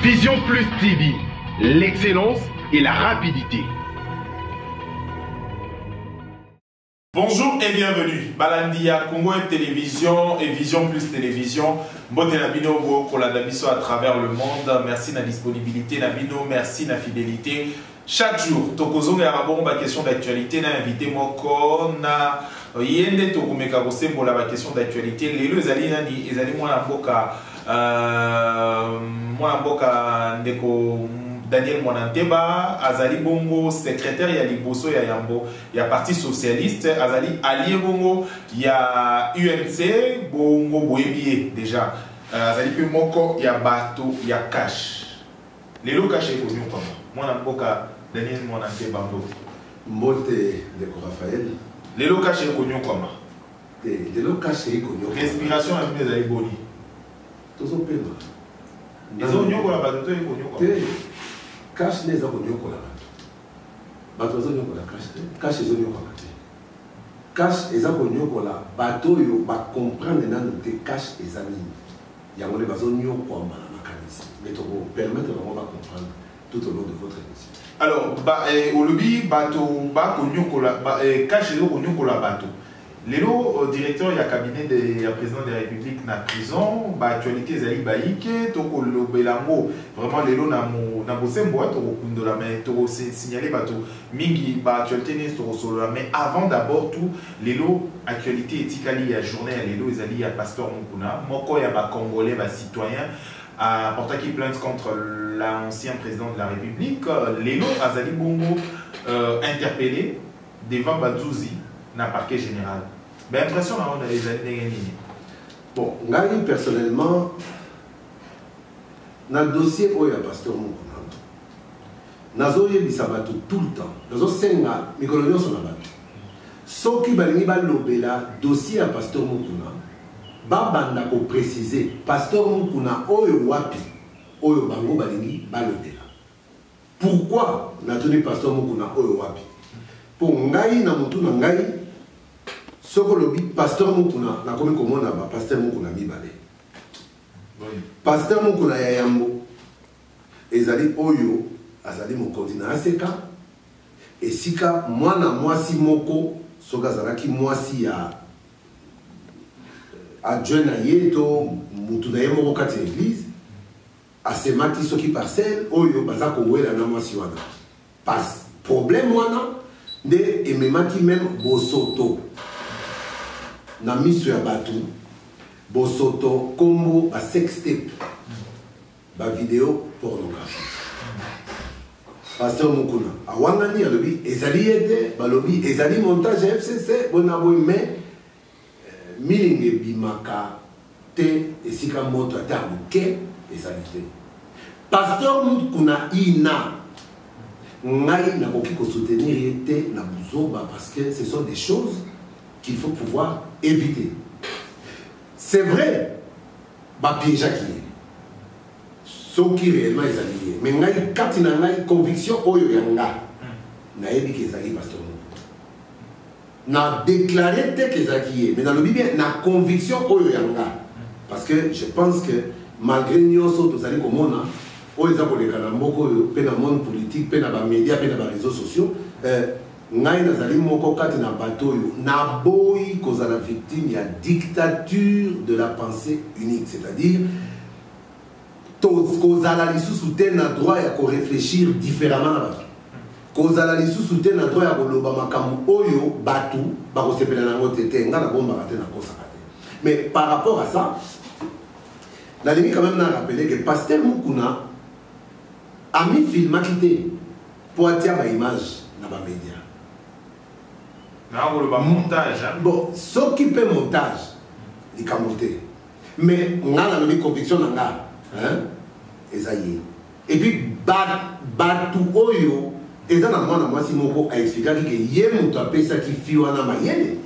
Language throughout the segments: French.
Vision Plus TV, l'excellence et la rapidité. Bonjour et bienvenue. Balandia, Congo Web Télévision et Vision Plus Télévision. Bonne Nabino pour la Dabiso à travers le monde. Merci de la disponibilité, Nabino. Merci de la fidélité. Chaque jour, Tokozo et Arabon, ma question d'actualité, n'a invité Moko, na Yende Tokumeka pour la question d'actualité. Les deux Zali Nani, Zali Mwanamboka, Ndeko. Daniel Monanteba, Azali Bongo, secrétaire Yali Bosso Yambo, il y a Parti Socialiste, Azali Allié Bongo, il y a UNC, Bongo Boébié déjà, Azali Pumoko, il y a Bato, il y a Cash. Les lots cachés connu comment? Monamboka, Daniel Monanteba, Mbote de Raphaël. Les lots cachés connu comment? Les lots cachés connu. Respiration un peu Azali Boni. Tous au pédo. Les autres ont la bateau et connu comment? Cash les a connus au la bateau. Bateau la cash les ont cash les a connus au la bateau yo va comprendre dans te cash les amis. Il y a des bateaux qui ont quoi dans la mécanisme. Mais pour permettre vraiment de comprendre tout au long de votre émission. Alors, au lobby bateau ba connu au la cash les ont connu au la bateau. Lelo directeur il y a cabinet de président de la République na prison ba actualité zali baïke toko lobelango vraiment lelo na bosembo to kundola mais to signaler bato mingi ba actualité ne to solo mais avant d'abord tout lelo actualité etikali ya journée lelo ezali ya pasteur Mukuna moko ya ba congolais ba citoyen a porté plainte contre l'ancien président de la République lelo azali bongo interpellé devant Badouzi na parquet général. Ben, impression on a les années. Bon, moi personnellement, dans le dossier où il y a pasteur Mukuna, nazo yebi sabato tout le temps. Nazo senga mikolonyo son abatu. Soki balingi ba lobela dossier à pasteur Mukuna, ba banda ko préciser pasteur Mukuna oyo wapi, oyo bango balingi ba lobela. Pourquoi na tenu pasteur Mukuna oyo wapi? Pour ngai na mutu na ngai soko lobi pasteur Mukuna na komi komona ba pasteur Mukuna mibale. Pasteur Mukuna ya Yambo ezali oyo azali mokonzi na aseka esika mwana mwasi moko soka zalaki mwasi ya adjoint na yeto mutu na ye moko kati église asemaki soki parcelle oyo baza kowela na mwasi wana. Pas problème wana de ememaki même bosoto na miso ya batu bosoto kombo ba sextape ba vidéo pornographique. Pasteur Mukuna awangani alobi ezali ete balobi ezali montage FCC bona boy mais milinge bimaka te esika moto ata muke ezali te. Pasteur Mukuna ina ngai na koki ko soutenir ete na buzoba parce que ce sont des choses qu'il faut pouvoir éviter. C'est vrai, bah piège à qui ce qui réellement est allié. Mais ngai kati na ngai conviction oyo yanga na ebi ke zaki pasteur na déclaré te ke zaki mais dans le Bible na conviction oyo yanga parce que je pense que malgré nyoso to zali komona oyo za koleka na mboko pe na monde politique pe na ba médias pe na ba réseaux sociaux ngai nazali moko kati na bato yo na boyi kozala victime ya dictature de la pensée unique, c'est-à-dire kozala lisusu te na droit ya ko réfléchir différemment na bato kozala lisusu te na droit ya koloba makambo oyo bato bakosepela nango te te nga na bombaka te na kosaka te. Mais par rapport à ça nalingi quand même na rappeler que pasteur Mukuna a mis filmaki te po atia ba image na ba média. Montage. Bon, ce qui peut montage, il peut monter. Mais on a la conviction dans la, et puis batu oyo, et dans la moi si mon a expliqué que hier mon tapé ça qui fit wana mayene,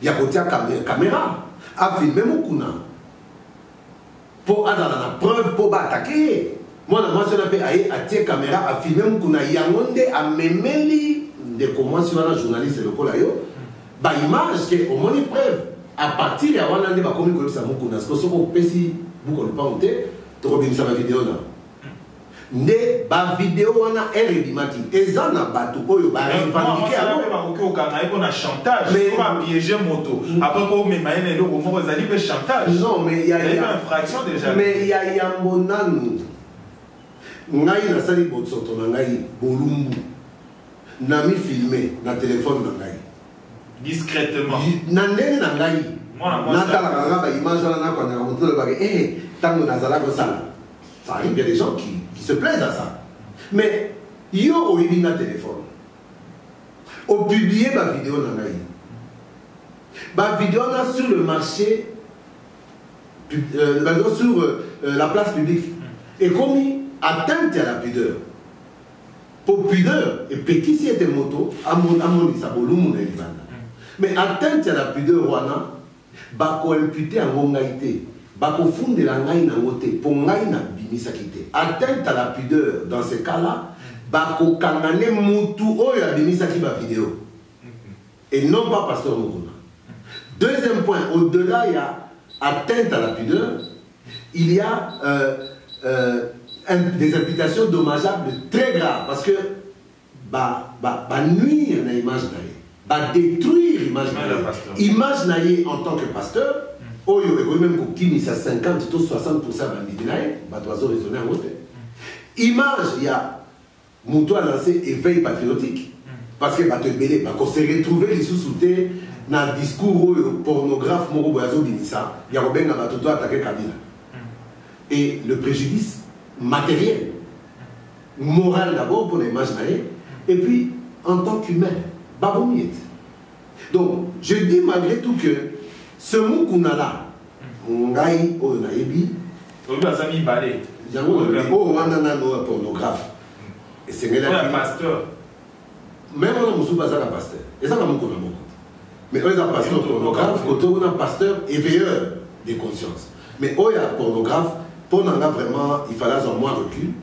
il y a côté caméra, a filmé Mukuna pour avoir la preuve pour attaquer. Moi je n'ai pas attaqué caméra a filmé Mukuna yangonde a memeli de comment si on a journaliste le col ayo ba image que au moins preuve à partir ya wana nde ba komi ko bisa Mukuna parce que soko pesi buko le pas monter to ko bimisa ba vidéo na nde ba vidéo wana erebimaki eza na bato oyo ba revendiquer a chantage mais pas piéger moto après ko me maene le ko mo zali pe chantage non mais il y a une infraction déjà mais il y a yambonanu ngai na sali botsoto na ngai bolumbu na mi filmer na téléphone na ngai discrètement na ndenge na ngai na tala kanga ba image na ko na moto le bagé tango na zala ko sala ça arrive, il y a des gens qui se plaisent à ça. Mais, yo au na téléphone. Au publier ma vidéo dans ma vidéo sur le marché, sur la place publique. Et comme atteinte à la pudeur. Pour pudeur, et petit si était moto, à mon mais atteinte à la pudeur, wana, bako imputé en gongaïté. Bako funde la ngai na ngote pour ngai na bimisa kite atteinte à la pudeur dans ce cas là bako kangane mutu oyo bimisa ki ba vidéo et non pas pasteur Mokuna. Deuxième point, au-delà il y a atteinte à la pudeur, il y a des implications dommageables très graves parce que nuire na image na détruire image na en tant que pasteur. Oyo et même qui ça 50 ou 60% bandinaï, bateau raisonner en haute. Image, il y a Moutou a lancé éveil patriotique parce que bateau belé, bah qu'on s'est retrouvé les sous-soutés dans le discours pornographe Moro Boyazo Binissa, il y a Robin Nabatoto attaqué Kabila. Et le préjudice matériel, moral d'abord pour l'image naïe, et puis en tant qu'humain, babomiette. Donc, je dis malgré tout que ce Mukuna là, ngai o naebi, o bazami balé. Jango o wana na no pornographe. Et c'est un pasteur. Même on a musu bazala pasteur. Et ça va Mukuna moko. Mais on a pasteur pornographe, on a pasteur éveilleur des consciences. Mais on a pornographe, pour n'en vraiment, il fallait en moins recul.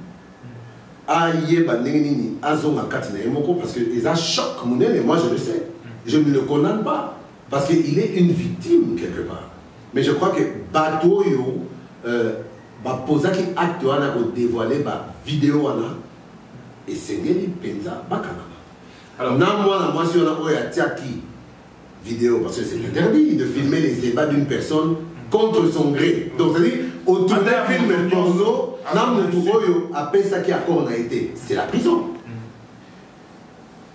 Aïe banengini azonga katina emoko parce que ils a choc monnaie mais moi je le sais. Je ne le condamne pas. Parce qu'il est une victime quelque part. Mais je crois que Batoyo posa qui acte pour dévoiler la vidéo et c'est une penza bakana. Alors moi si on a tiaki vidéo parce que c'est interdit de filmer les débats d'une personne contre son gré. Donc c'est-à-dire autour d'un film porno, après ça qui a été, c'est la prison.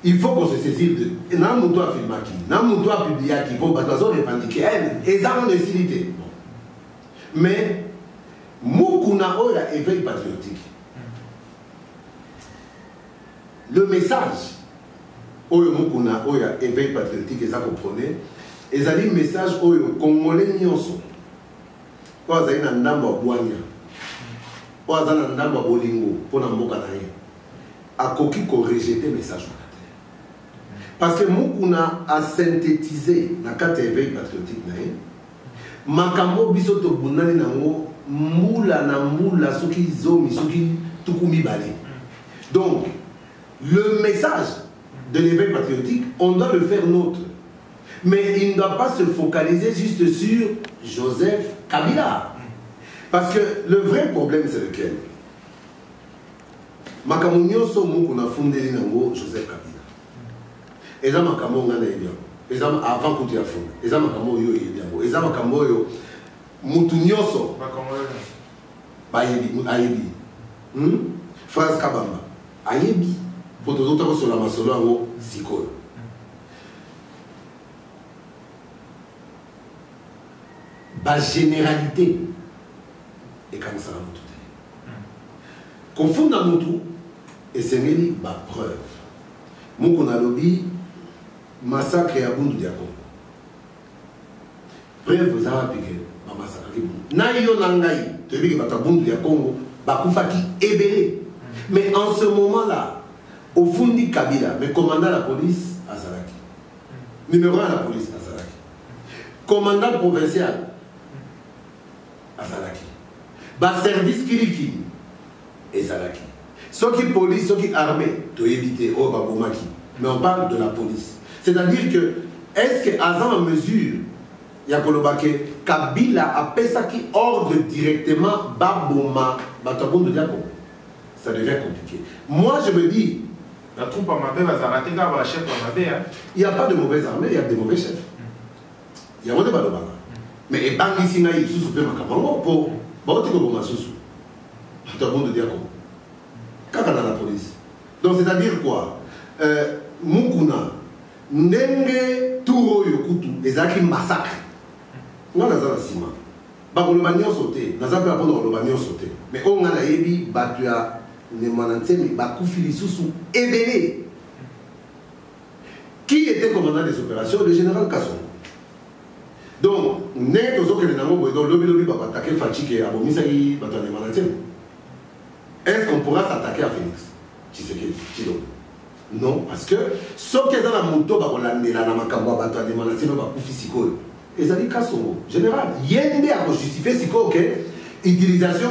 Il faut qu'on se saisisse de. N'a pas filmé qui, n'a pas publié qui, pour parce qu'on revendiquer et ça on est mais Mukuna oya éveil patriotique. Le message oyo Mukuna oya éveil patriotique et ça comprenez, et ça dit message oyo congolais nyonso. Kwa za ina ndamba bwanya. Kwa za na ndamba bolingo pona mboka na ye. Akoki ko rejeter message. Parce que Mukuna a synthétisé dans le éveil patriotique. Makambo bisoto bunani nango moula na moula soki zomi soki tukumi balé. Donc le message de l'éveil patriotique, on doit le faire nôtre. Mais il ne doit pas se focaliser juste sur Joseph Kabila. Parce que le vrai problème c'est lequel? Makambo nyonso Mukuna fondé nango Joseph Kabila. Et ça m'a et ça avant que tu aies fondé. Et ça m'a et ça m'a mutu nyonso ayebi France Kabamba ayebi pour tous autres sur la masolo ngo sikoyo ba généralité et quand ça mutu confondre mutu et c'est ngeli ba preuve Mukuna lobi massacre à Bundu Diako. Preuve vous avez piqué ma massacre à Bundu. Naïo Nangaï, tu dis que tu as Bundu Diako, Bakoufaki ébélé. Mais en ce moment-là, au Fundi Kabila, mais commandant la police à Salaki. Numéro 1 la police à Salaki. Commandant provincial à Salaki. Bas service Kiliki et Salaki. Ceux qui police, ceux qui armés, tu éviter au Babomaki. Mais on parle de la police. C'est-à-dire que, est-ce qu'Azan en mesure, Yakolobake, Kabila a fait ça qui ordre directement Baboma, Batabon de Diako? ça devient compliqué. Moi, je me dis... La troupe à Mabé va s'arrêter quand la chef à Mabé. Il n'y a pas de mauvaises armées, il y a des mauvais chefs. Il y a des mauvais chefs. Mais il y a des mauvais chefs qui sont pour la police. Donc, c'est-à-dire quoi? Mukuna, Nenge, Touro, Yokutu, les acquis massacres. Non, on a un ciment. Bakolobani ont sauté, on a pas de sauté. Mais on a la yebi, Batua, Nemanantemi, Bakoufili Soussou, Ebele. Qui était commandant des opérations? Le général Kasson. Donc, n'est aux autres que les Namo, donc lobby va attaquer Fatih et Abomisaï, Batua Nemanantemi. Est-ce qu'on pourra s'attaquer à Phoenix? Non, parce que sauf qu'ils ont la moto, la Namakambo, Batua Nemanantemi, Bakoufi Sikoyo. Et ça dit Kasson, général. Yende a justifié Sikoyo que utilisation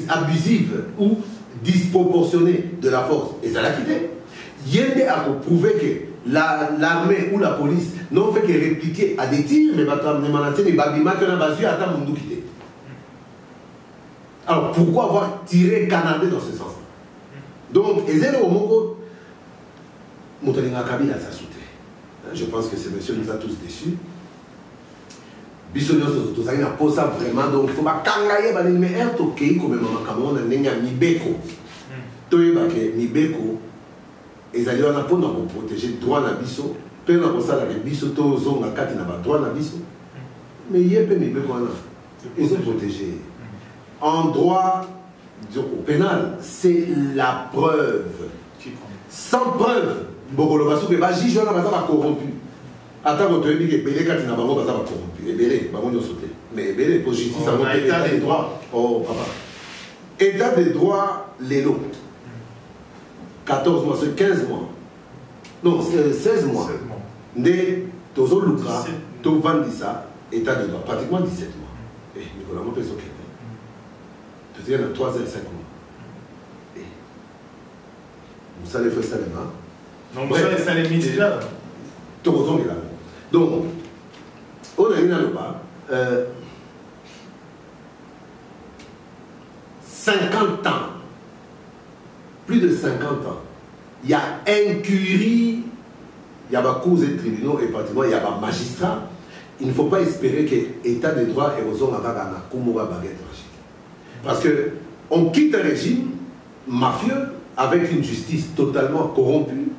abusive ou disproportionnée de la force. Et ça l'a quitté. Yende a prouvé que l'armée ou la police n'ont fait que répliquer à des tirs, mais alors pourquoi avoir tiré Canadé dans ce sens-là? Donc, je pense que ce monsieur nous a tous déçus. Vraiment, donc il faut pas kangaye mais ertoke comme maman Cameroun n'enga mibeko. Toyebake mibeko ezali wana pona pour protéger droit na biso, pe na kosala ke biso to zonga kati na ba droit na biso. Mais yépe mibeko wana ils ont protégé. En droit au pénal, c'est la preuve. Sans preuve, Bokolo Bassou que ba juge wana ba corrompu. Attends, tu as dit que Bélé, quand il n'a pas corrompu, Bélé, mais Bélé, pour justice, ça va état des droits. Oh, papa. État des droits, les lots. 14 mois, c'est 15 mois. Non, c'est 16 mois. Né, Tozo Luka, To Vandissa, état des droits, pratiquement 17 mois. Et Nicolas Mopé, c'est ok. Tu es dans 3 ans et 5 mois. Vous savez faire ça, non? Non, vous savez ça, les déjà. Tozo est là. Donc, on a une 50 ans, plus de 50 ans, il y a incurie, il y a des causes et tribunaux et pratiquement il y a des magistrats. Il ne faut pas espérer que l'État de droit et aux hommes avec un Koumoura baguette magique. Parce qu'on quitte un régime mafieux avec une justice totalement corrompue.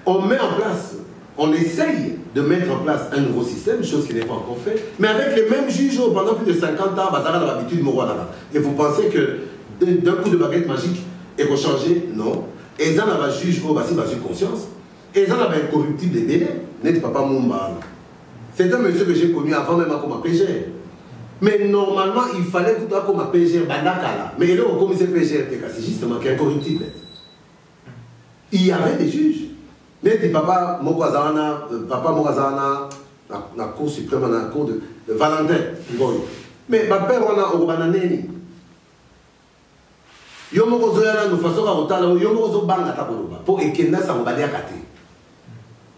On met en place, on essaye de mettre en place un nouveau système, chose qui n'est pas encore faite, mais avec les mêmes juges pendant plus de 50 ans, Bazara dans l'habitude Mourouana. Et vous pensez que d'un coup de baguette magique, et vous changez? Non. Et ils en ont un juge au Bassi Bassi Conscience, et ils en ont un incorruptible de Bénin, n'est pas Moumba. C'est un monsieur que j'ai connu avant même comme PGR. Mais normalement, il fallait que tu aies comme PGR, Bandakala. Mais là, comme c'est PGR, c'est justement qui est incorruptible. Il y avait des juges. Mais papa Mokazana, la Cour suprême, la Cour de Valentin. Mais ma père, on a au bananeni. Yomokozo yana nous façon à otala, yomokozo banga taboloba. Pour ekenda sa mobali akate.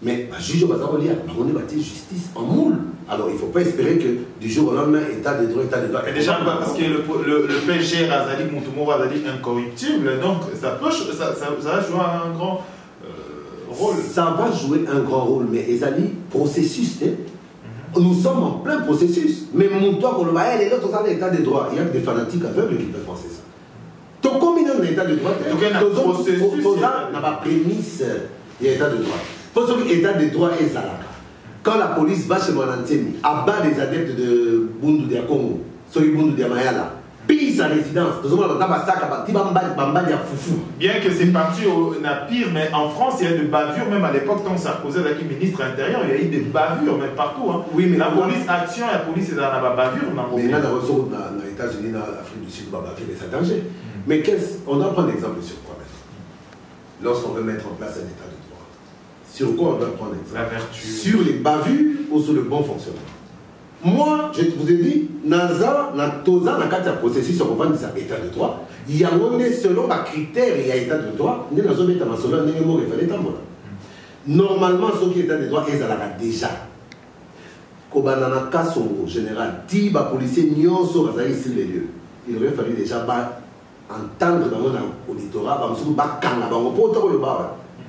Mais la juge va lire, on est bâti justice en moule. Alors il ne faut pas espérer que du jour au lendemain, état de droit, état de droit. Et déjà, parce que le PGR Azali Moutoumou Azali incorruptible, donc ça va jouer un grand rôle. Ça va jouer un grand rôle, mais Azali, processus, nous sommes en plein processus. Mais Moutoua Kolobaël et l'autre, ça l'état de droit. Il y a que des fanatiques aveugles qui peuvent penser ça. Donc combien on l'état de droit? Donc n'a pas prémisse, il y a état de droit. Pour ce qui est état de droit et Zalaka. Quand la police va chez Manantemi, abat des adeptes de Bundu de Congo, sur Bundu de Mayala, pille sa résidence, bien que c'est parti au Napire, mais en France, il y a des bavures, même à l'époque, quand Sarkozy était ministre intérieur, il y a eu des bavures, même partout. Hein. Oui, mais la police action, la police est dans la bavure. Mais il y a dans les États-Unis, dans l'Afrique du Sud, il y a des danger. Mais on doit prendre l'exemple sur quoi maintenant? Lorsqu'on veut mettre en place un état de droit, sur quoi on doit prendre l'exemple? La vertu. Sur les bavures ou sur le bon fonctionnement? Moi, je vous ai dit, Naza, Toza, dans le processus, on va dire état de droit. Il y a selon les critères, il y a état de droit. Normalement, ce qui est état de droit, ils ont déjà. Kobanana Kassongo, général, Tiba, policier, Nyonso, sur les lieux. Il aurait fallu déjà entendre dans mon auditorat,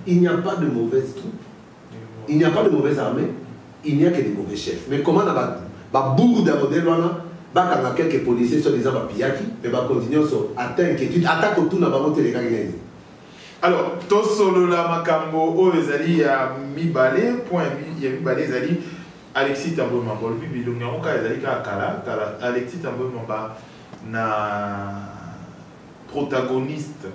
il n'y a pas de mauvaise troupe, il n'y a pas de mauvaise armée, il n'y a que des mauvais chefs. Mais comment on a bourre d'un modèle, on a quelques policiers sur des arbres piaki, mais on continue à atteindre inquiétude, attaque autour de la télé. Alors, tout solo la makambo, oh, ezali ya mibale, point ya mibale ezali Alexis Tambo Mamba. Le bibi donc nyamuka ezali ka kala, Alexis Tambo Mamba na protagoniste,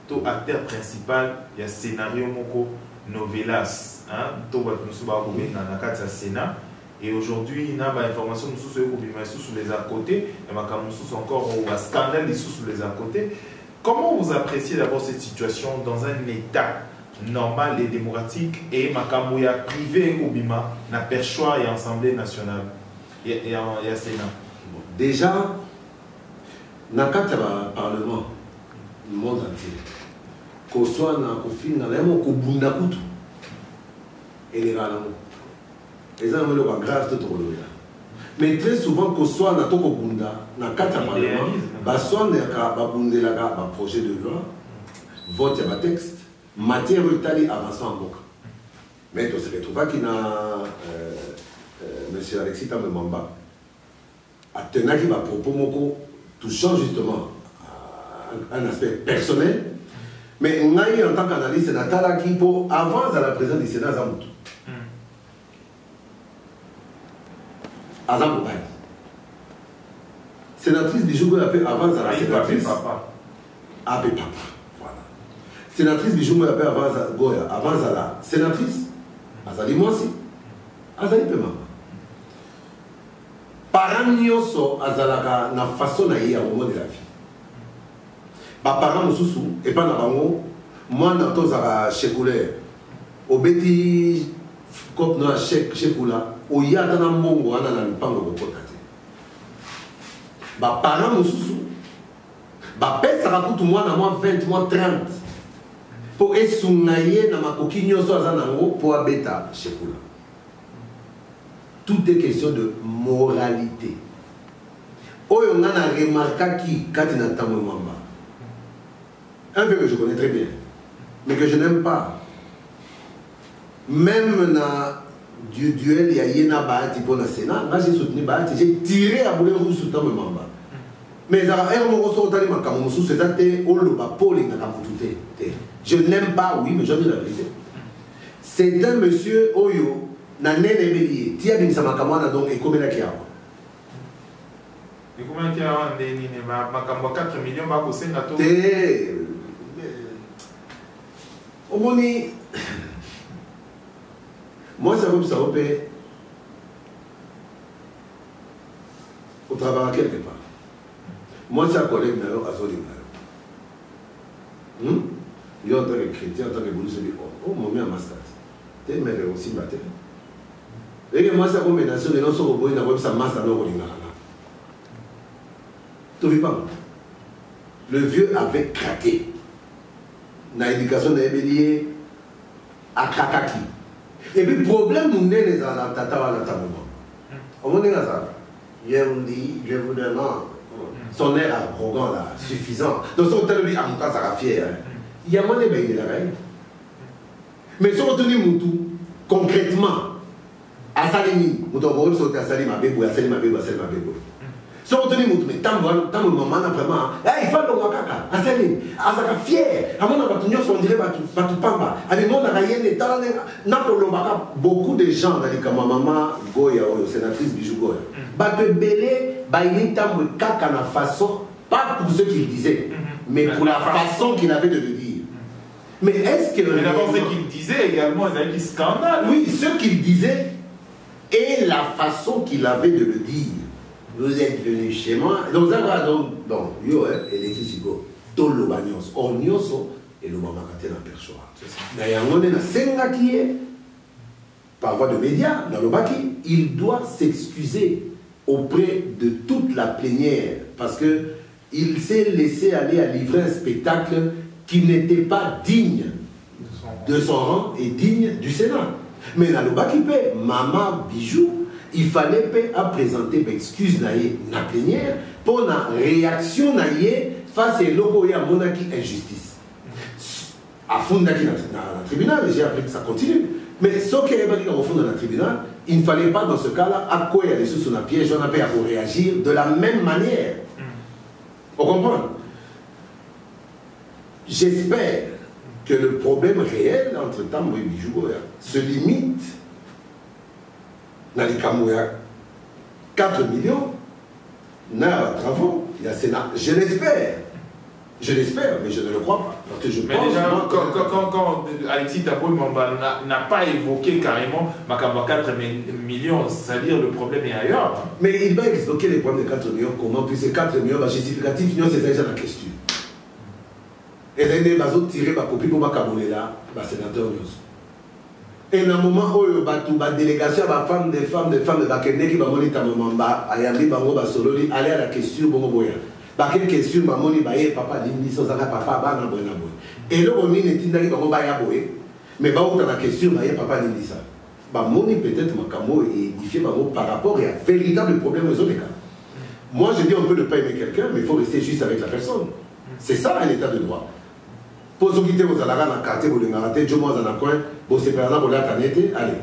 to acteur principal, il y a scénario moko novelas, hein, to ba musuba ko na kati ya Sénat. Et aujourd'hui, il y a des informations sous les à côté, il y a encore un scandale sous les à côté. Comment vous appréciez d'abord cette situation dans un état normal et démocratique et Makamouya privé au Bima, na perchoir et Assemblée nationale et Sénat? Déjà, dans le Parlement du monde entier, qu'on soit dans le film, dans le monde, et les ralamons. Les gens ont grave tout le monde. Mais très souvent, qu'on soit dans le Bunda, dans le Parlement, soit dans un projet de loi, vote un texte, matière retali avançant en boca. Mais on se retrouve qu'il y a M. Alexis Tambo Mamba, à tenir qui va propos touchant justement un aspect personnel. Mais on a eu en tant qu'analyste, Natala qui avance à la présidence du Sénat Zamoutou. Azam Boubay. Sénatrice Bijou avance à la sénatrice. Abbé Papa. Voilà. Sénatrice Bijou avance à la sénatrice. Azali Mouassi. Azali Pema. Parents nyoso azalaka na façon na yé au moment de la vie. Parents mosusu et pas na bango moi na tozaka chekulaire obeti kop na chekula oyata na mbongo wana na lupango kokota te. Parents mosusu bapesaka kutu mwana mwa 20 mwa 30 po esunga ye na makoki nyonso aza nango po abeta chekula. Tout est question de moralité. Oyo on a remarqué qui Katina Tambo Mamba. Un peu que je connais très bien, mais que je n'aime pas. Même dans du duel, il y a Yéna Bahati pour le Sénat. Moi j'ai soutenu Bahati, j'ai tiré à boulet rouge sur Tambo Mamba. Mais je n'aime pas, oui, mais je dis la vérité. C'est un monsieur Oyo. Na nene melié tia bin sama kamana donc et combien qui a et combien qui a ndeni ne makambo 4 millions ba ko senga to omoni moi ça vous paie au travail quelque part moi c'est un collègue na yo azoli na yo yo en tant que chrétien en tant que boulis oh mon mien master t'es mais aussi matin. Et moi, c'est comme une nation de nos soeurs, il y a un master dans le le vieux avait craqué. Dans l'éducation de l'ébélier, à Krakaki. Et puis, le problème, nous n'est les adaptateurs à la table. On est ça. Je vous dis, je vous demande. Son air arrogant, là, suffisant. Donc, son tel lui, en tout cas, ça va fier. Il y a moins de bains de la reine. Mais si on retenu Moutou, concrètement, Asalimi, Moutou, sauter Asalimi, Abébou, Asalimi, Abébou, Asalimi, Abébou. Si on retenu Moutou, mais tant que maman a vraiment, il faut le Wakaka, Asalimi, Azaka fier, à mon avis, on dirait Batu Pamba. Avec mon aïe, beaucoup de gens, maman Goya, sénatrice Bijou Goya, Batu Belé, Baïni Tambo Kaka, la façon, pas pour ce qu'il disait, mais pour la façon qu'il avait de le dire. Mais est-ce que... Mais d'abord, ce qu'il disait également, il y a eu scandale. Oui, ce qu'il disait et la façon qu'il avait de le dire. Vous êtes venu chez moi. Donc, ça va donc, yo, électricigo, tout le bagnos, onioso, et le maman quand la perchoir. D'ailleurs, on est dans Senga qui est, par voie de médias, dans le baki, il doit s'excuser auprès de toute la plénière parce qu'il s'est laissé aller à livrer un spectacle qui n'était pas digne de son rang et digne du Sénat. Mais dans le bas qui paie, Maman Bijou, il fallait à présenter l'excuse na plénière pour la réaction face à l'oko, il y a monarchie injustice. À fond dans le tribunal, j'ai appris que ça continue. Mais ce qui est au fond dans le tribunal, il ne fallait pas dans ce cas-là, à quoi il y a des sous sur la piège, on a pu réagir de la même manière. On comprend? J'espère que le problème réel entre Tambo et Bijougoya se limite dans les Kamouya 4 millions, dans les travaux, il y a Sénat. Je l'espère, mais je ne le crois pas. Parce que je mais pense déjà, moi, quand Alexis Tabou n'a pas évoqué carrément Makamba 4 millions, c'est-à-dire le problème est ailleurs. mais il va expliquer les problèmes de 4 millions, comment, puis ces 4 millions, justificatif, c'est déjà la question. Et là, ils ont tiré ma copie pour ma là, sénateur. Et dans un moment où la délégation, la femme, des femmes, qui vont monter ta maman, aller à la question, quelle question, papa, papa, et là, on est mais la question, papa, peut-être édifié par rapport à un véritable problème aux autres cas. Moi, je dis on peut ne pas aimer quelqu'un, mais il faut rester juste avec la personne. C'est ça un état de droit. Pour ceux qui étaient aux alarats dans le quartier, vous les raté, je m'en ai un coin, vous c'est par exemple, vous l'avez allez.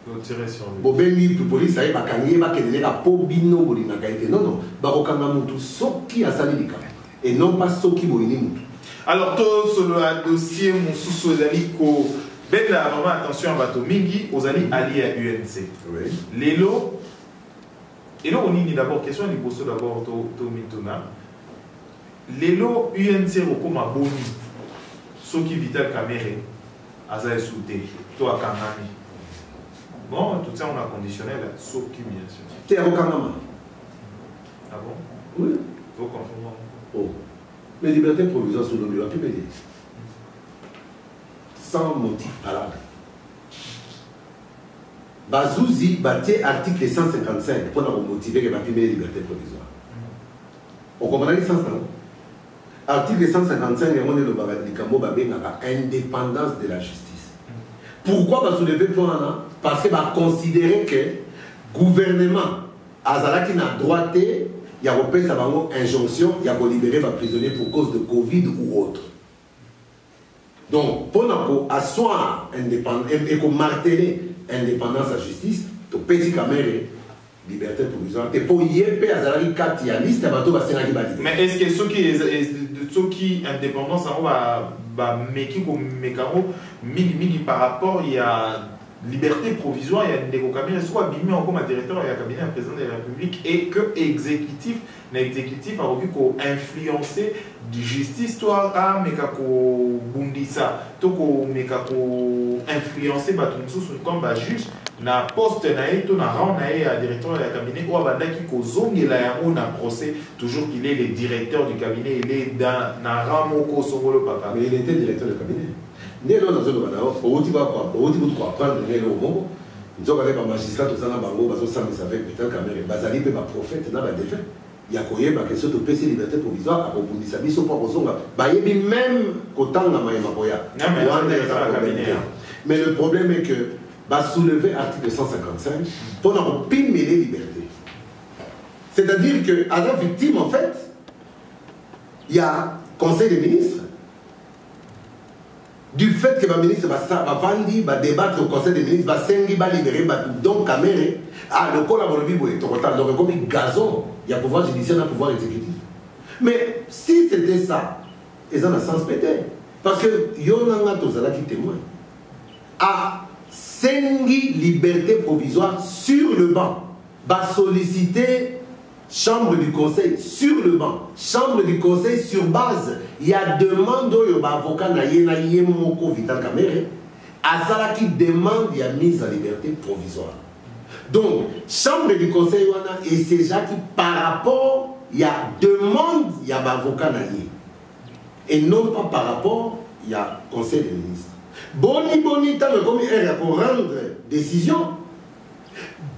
Vous tirez sur lui. Vous avez pour police, ça y est, vous avez la pobino, vous l'avez été. Non, non, vous avez tout ce qui a sali du cas. Et non pas ce qui vous avez. Alors, tout sur le dossier, mon sous-sozali, ben là, vraiment attention à Bato Mingi, aux alliés alliés à UNC. Oui. Lélo, et là, on y d'abord, question, il pose d'abord au Mitona. Lélo, UNC, Rokoma Boni. Ce qui Vital Kamere, Aza Souté, toi Kamani. Bon, tout ça on a conditionné là, ce qui bien sûr. Tu es à Rokanama. Ah bon? Oui. Faut confirmer. Oh. Mais liberté provisoire sur le bureau, tu peux dire. Sans motif valable. Bazouzi battait article 155 pour nous motiver que la liberté provisoire. On comprend le sens non? Article 155, il y a l'indépendance de la justice. Pourquoi va soulever le point? Parce que va considérer que le gouvernement, Azala qui n'a droité, il y a repris sa injonction, il y a libéré les prisonniers pour cause de Covid ou autre. Donc, pour asseoir indépendance et pour marteler l'indépendance de la justice, tu peux dire liberté provisoire. Et pour y aller, Azala qui a liste, mais est-ce que ceux qui indépendance par rapport il y a liberté provisoire, il y a des cabinet soit bimé encore ma directeur il y a cabinet un président de la République et que l'exécutif a envie qu'on influencer du justice toi à mekako bundisa to ko mekako influencer batumso comme juge na poste na to na rang na directeur de la cabinet ou abandaki ko zongela yango na procès toujours qu'il est le directeur du cabinet il est dans na rang moko songolo papa mais il était directeur du cabinet né là dans zone bana au ti ba quoi prendre né le moment nous avons les magistrats tout ça na bango bazo samisa avec Vital Kamerhe bazali pe ba prophète na ba défait il y a une question de PC liberté provisoire à rebondir biso pour kozonga bayebi même kotanga mayema koya mais le problème est que va soulever l'article 155 pour nous pimer les libertés. C'est-à-dire que, à la victime, en fait, il y a Conseil des ministres. Du fait que le ministre va débattre au Conseil des ministres, va libérer, donc Kamere, le collaborateur est donc comme un gazon, il y a pouvoir judiciaire, il y a pouvoir exécutif. Mais si c'était ça, ils en ont sens pété. Parce que, il y a qui témoigne. Sengi liberté provisoire sur le banc. Va solliciter chambre du conseil sur le banc. Chambre du conseil sur base. Il y a demande au avocat na moko Vital Kamerhe. Azala qui demande il y a mise en liberté provisoire. Donc, chambre du conseil et c'est déjà qui par rapport il y a demande il y a avocat na et non pas par rapport il y a conseil des ministres. Boni, tant que comme il pour rendre décision,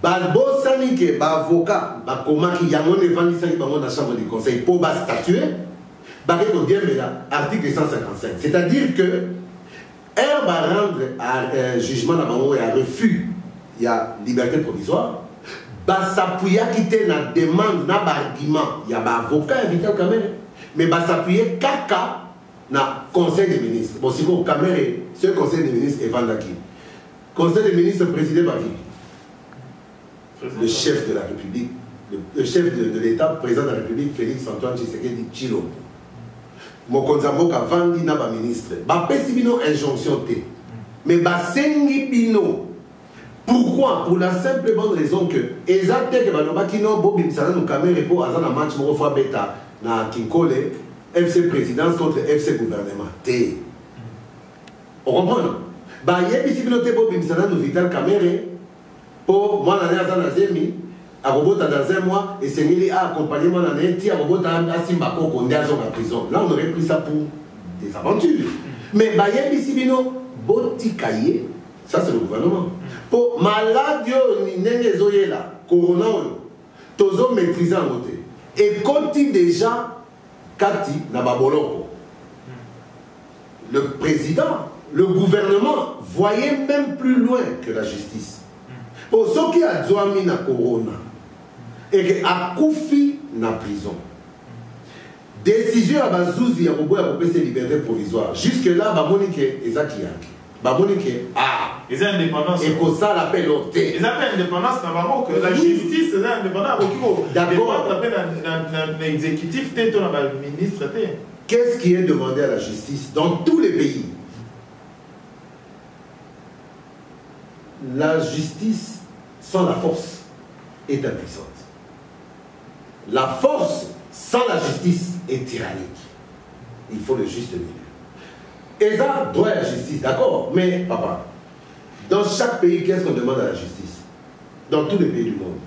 Balbosani que avocat, comment qui y a mon évangile dans la chambre du conseil pour statuer, article 155. C'est-à-dire que elle va rendre un jugement et un refus, il y a liberté provisoire, s'appuyer qui te na demande, na argument, il y a avocat Vital Kamerhe. mais va s'appuyer caca dans le conseil des ministres. Bon, si vous caméra, ce conseil des ministres est vendaki. Conseil des ministres présidé par qui? Le chef de la République, le chef de l'État, président de la République, Félix Antoine Tshisekedi Tshilombo. Mokonzambo ka vandi na ba ministre. Ba pesi bino injonction te. Mais ba sengi bino. Pourquoi? Pour la simple et bonne raison que exactement que baloba kino bo bimsana no caméra pour azana match mo fois beta na Kinkole FC présidence contre FC gouvernement. T. On comprend? Ba yebi si bino te bo bimsana no vital caméra pour moi l'année azana zemi à Robota dans un mois et Sengeli a accompagné mon année à Robota à Simbako qu'on est à la prison. Là on aurait pris ça pour des aventures. Mais ba yebi si bino botikaye. Ça, c'est le gouvernement. Pour malade, là, corona, tozo maîtriser en côté. Et quand il déjà, Kati, Nababoloko, le président, le gouvernement, voyait même plus loin que la justice. Pour ceux qui ont douami na corona, et qui ont koufi na prison. Décision à Bazouzi, à Bobo, à ses libertés provisoires. Jusque-là, Bamonike et Zakiaki. Bamonike, ah, les indépendances. Et que ça l'appelle ôté. Les appels d'indépendance, que la justice, c'est indépendant. D'accord. Un exécutif, tu es un ministre. Qu'est-ce qui est demandé à la justice dans tous les pays? La justice sans la force est impuissante. La force sans la justice est tyrannique. Il faut le juste milieu. Et ça doit la justice, d'accord? Mais, papa, dans chaque pays, qu'est-ce qu'on demande à la justice? Dans tous les pays du monde.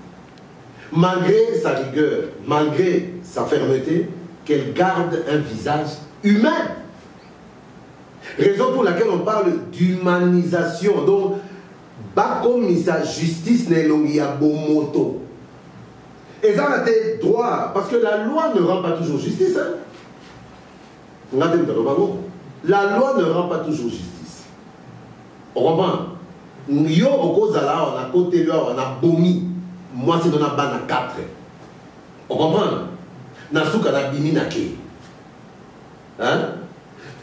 Malgré sa rigueur, malgré sa fermeté, qu'elle garde un visage humain. Raison pour laquelle on parle d'humanisation. Donc, comme sa justice n'est l'ongia bomoto. Et ça a été droit, parce que la loi ne rend pas toujours justice. Hein? La loi ne rend pas toujours justice. On comprend? Yo okozala on a côté on a bomi. Moi c'est dans la bana 4. On comprend? Nasuka na bimi na ke. Hein?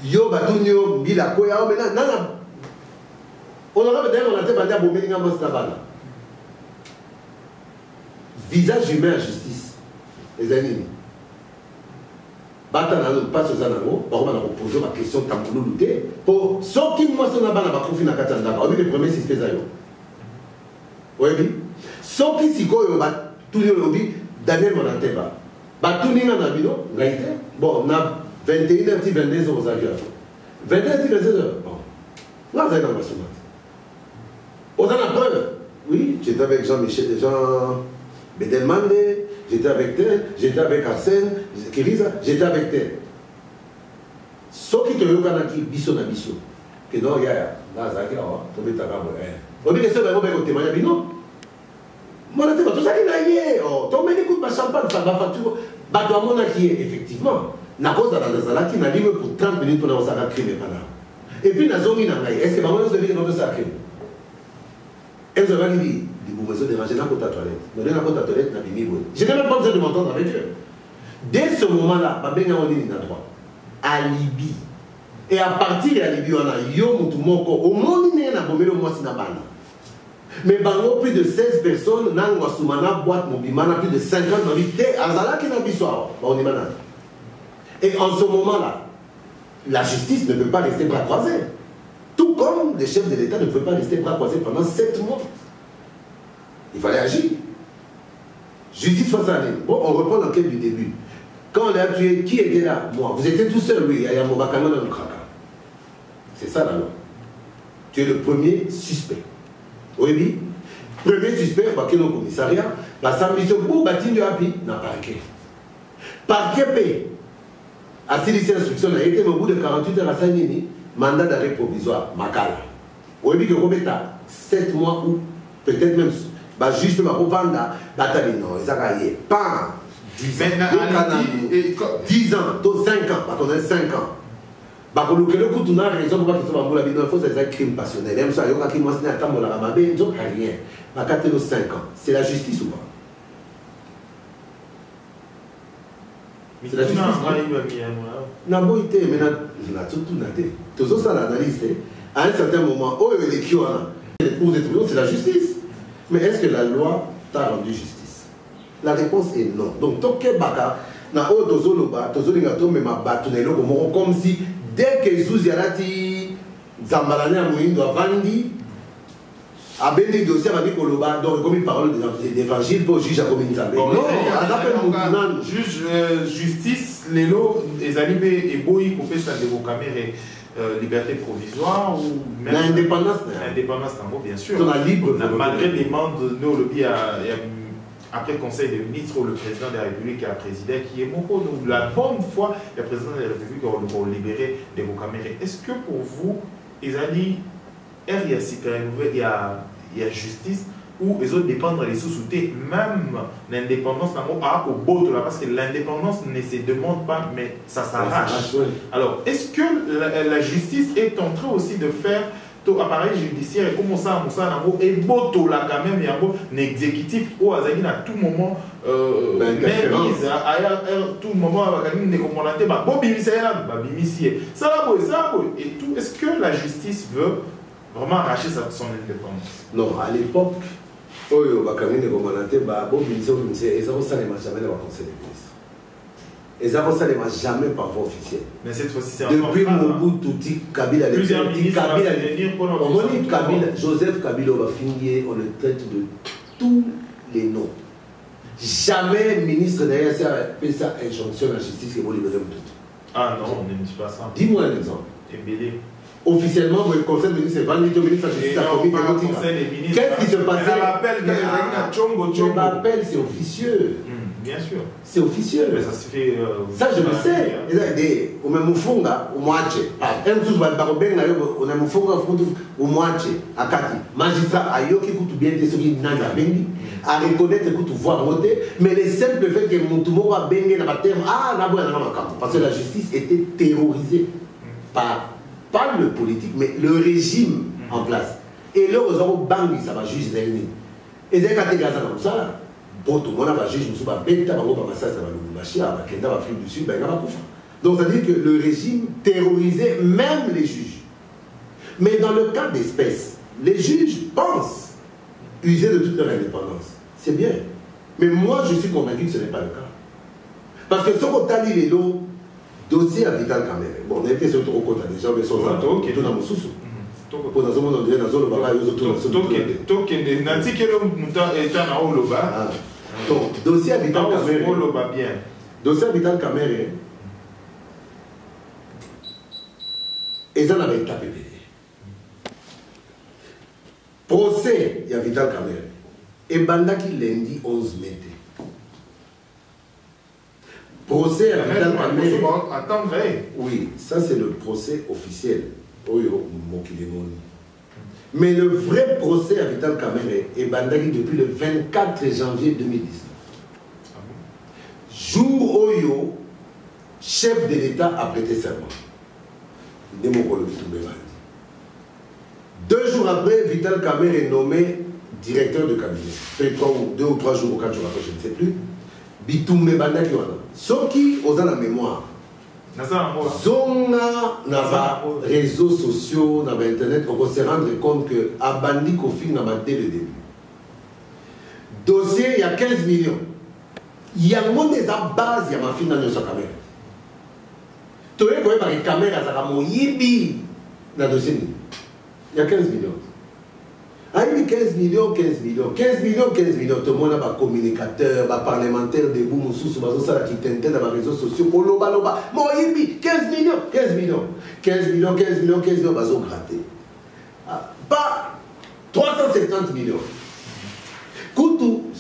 Yo batunyo bila koya o mena nana. On aura peut-être on a été bandé à bomi nga mosta bana. Visage humain à justice. Les amis. Bata na pas aux anango, par contre on a posé ma question tamboulou luté pour ceux qui moi sont là-bas na confier na katanda. On dit le premier c'est ça yo. Oui oui. Ceux qui si ko yo ba tout yo lobi Daniel Monateba. Ba tout ni na bino, ngaite. Bon, na 21h 22h aux avions. 21h 22h. Bon. Là vous êtes dans ma soumate. On a la preuve. Oui, j'étais avec Jean-Michel, Jean Bedelmande, j'étais avec tel, j'étais avec Arsène, Kiriza, j'étais avec tel. Ceux qui te regardent qui biso na biso, que non, il y a là, ça qui a, tu mets ta gamme. On dit que c'est vraiment bien témoigner, non. Moi, tout ça qui n'a rien, tu mets des coups de champagne, ça va faire tout. Bah, toi, mon qui est effectivement, na cause de la zala qui n'a libre pour 30 minutes pour avoir un crime. Et puis, na zone, est-ce que maman nous a dit que nous avons ça crime? Et vous avez dit, vous besoin de ranger dans ta toilette. Vous avez dans ta toilette, je n'ai même pas besoin de m'entendre avec eux. Dès ce moment-là, je vais vous dire droit. Alibi. Et à partir de l'alibi, on a yo mutumoko. Au monde, il y a un bombe de moi, c'est mais bango plus de 16 personnes, nan wasumana boîte mobimana plus de 50 invités, azala qui n'a pas on est malade. Et en ce moment-là, la justice ne peut pas rester bras croisés. Tout comme les chefs de l'État ne peuvent pas rester bras croisés pendant 7 mois. Il fallait agir. Justice face à l'île. Bon, on reprend l'enquête du début. Quand on a tué, qui était là? Moi. Vous étiez tout seul, oui. Il y a Mobakano dans le Kraka. C'est ça la loi. Tu es le premier suspect. Oui, premier suspect, parce que le commissariat, la samedi pour bâtir du happy, n'a pas parquet. Parquet paye. À cette instruction, a été au bout de 48 heures à Saint-Denis, mandat d'arrêt provisoire, Makala. Oui, que Robeta, 7 mois ou peut-être même, bah, juste ma vendre, Batali, non, ils ont pas 10 ans, 5 ans, parce qu'on a 5 ans. Bah, pour le coup, tu as raison pour qu'ils soient en il faut c'est un crime passionnel. Même ça, il y a qui m'ont dit à Tambola, ils n'ont rien. Bah, 4 ans, 5 ans. C'est la justice ou pas? C'est la justice. Naboïté, mais tout ça l'analyse. À un certain moment, oh, les c'est la justice. Mais est-ce que la loi t'a rendu justice? La réponse est non. Donc, Toké Baka, na o tozoloba, tozolingato mais ma batunelo comme si dès que Zouzi alati Zambalane a Moïndo a Vandi, a béni dossier avec Koloba, donc comme une parole d'évangile pour juge à commune Zambé. Non, on juge justice, Lélo, les animés et Boyi pour faire ça de vos caméras. Liberté provisoire ou même l'indépendance, bien sûr. Libre, malgré les membres de nos lobbies après le Conseil des ministres ou le président de la République qui a présidé, qui est beaucoup. Donc la bonne fois, le président de la République a libéré les caméras. Est-ce que pour vous, il y a justice ou les autres dépendent des sous-soutés, même l'indépendance, parce que l'indépendance ne se demande pas, mais ça s'arrache. Alors, est-ce que la justice est en train aussi de faire tout appareil judiciaire et comment ça, et boto là quand même, il y a un exécutif où à tout moment, même mise à tout moment, et tout. Est-ce que la justice veut vraiment arracher son indépendance? Non, à l'époque, Oyo bakamine komanate ba bo binzo binze ezako salema jamais dans le conseil des ministres. Ezako salema jamais par voie officielle. Mais cette fois-ci c'est depuis Mobutu Kabila plusieurs ministres Kabila Joseph Kabila va finir on le traite de tous les noms. Jamais ministre derrière ça fait sa injonction à la justice que vous libérez tout. Ah non, on ne dit pas ça. Dis-moi un exemple. Embellé. Officiellement, le conseil des ministres est vendu au ministre de la Justice à commis. Qu'est-ce qui se passait? Je m'appelle, c'est officieux. Bien sûr. C'est officieux. Mais ça se fait. Ça, je le sais. On a Moufunga, au Moache. Un jour, on a Moufunga, au Moache, à Kati. Magistrat, à Yoki, écoute bien, des souris, Nanga, Bengi. À reconnaître, écoute, voir monter. Mais le simple fait que Moutumo a Bengi dans la terre, parce que la justice était terrorisée par. Pas le politique, mais le régime en place. Et là, aux gens, bang, ça va juger les ennemis. Et c'est quand tu as comme ça, bon, tout le monde va juger, ça va bêta, ça va Afrique du Sud, donc ça veut dire que le régime terrorisait même les juges. Mais dans le cas d'espèce, les juges pensent user de toute leur indépendance. C'est bien. Mais moi, je suis convaincu que ce n'est pas le cas. Parce que ce qu'on t'a dit, les lots, dossier à Vital Kamere. Bon, on était sur le côté déjà, mais son rato, qui est tout dans mon sous-sous. Pour dans ce monde, on dirait dans le bagaille, ils ont tout dans le sous-sous. Donc, dossier à Vital Kamere. Dossier à Vital Kamere. Ils en avaient tapé. Procès, il y a Vital Kamere. Et Bandaki lundi 11 mai. Procès à Vital Kamere. Oui, ça c'est le procès officiel. Mais le vrai procès à Vital Kamere est bandagi depuis le 24 janvier 2019. Jour Oyo, chef de l'État a prêté serment. 2 jours après, Vital Kamere est nommé directeur de cabinet. Fait 2 ou 3 jours ou 4 jours après, je ne sais plus. Bitumbe bandaki wana. Soki oza na mémoire. Zonga na réseaux sociaux, na internet, on peut se rendre compte que Abandi Kofi n'a pas dès le début. Dossier, il y a 15 millions. Il y a un monde des bases, il y a ma fille dans notre caméra. Tu vois, il y a une caméra, ça va moyibi dans le dossier. Il y a 15 millions. Ah, il y a 15 millions. 15 millions. Tout le monde a un communicateur, un parlementaire, des boum, sous ça qui t'intègre dans les réseaux sociaux. Pour loba. Moi, il 15 millions. 15 millions, ils ont gratté. Pas 370 millions. Koutou,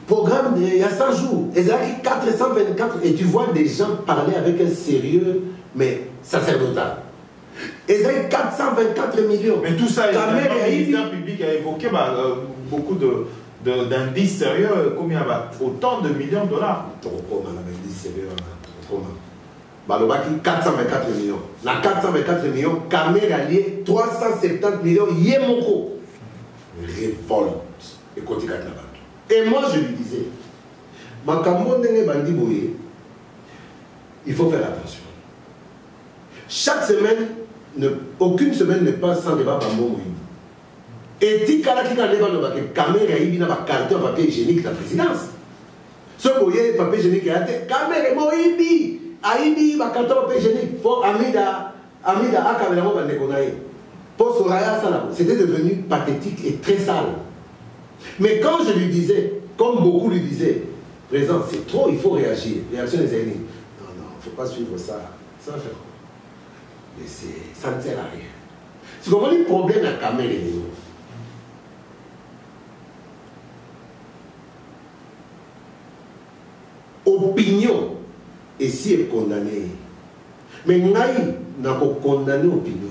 programme il y a 100 jours. Ils ont 424. Et tu vois des gens parler avec un sérieux, mais sacerdotal. Ils ont 424 millions. Mais tout ça, le ministère public a évoqué beaucoup d'indices sérieux, combien autant de millions de dollars. Trop d'indices sérieux. 424 millions. Dans 424 millions, Kamere allié 370 millions, Yemoko. Révolte. Et moi, je lui disais, Makambo Ndenge Bandi Boye, il faut faire attention. Chaque semaine, aucune semaine ne passe sans débat par mon moyen. Et si quelqu'un qui a des caméras, il y a des cartons papier hygiénique de la présidence. Ce que vous voyez, papier hygiénique, il y a des caméras, il y a des cartons papier hygiénique. Pour Amida, pour Soraya, c'était devenu pathétique et très sale. Mais quand je lui disais, comme beaucoup lui disaient, président, c'est trop, il faut réagir. Réaction des aînés. Non, non, il ne faut pas suivre ça. Ça va faire quoi? Mais ça ne sert à rien. C'est comment les problèmes à caméra. Opinion, et si est condamné. Mais Naï n'a pas condamné l'opinion.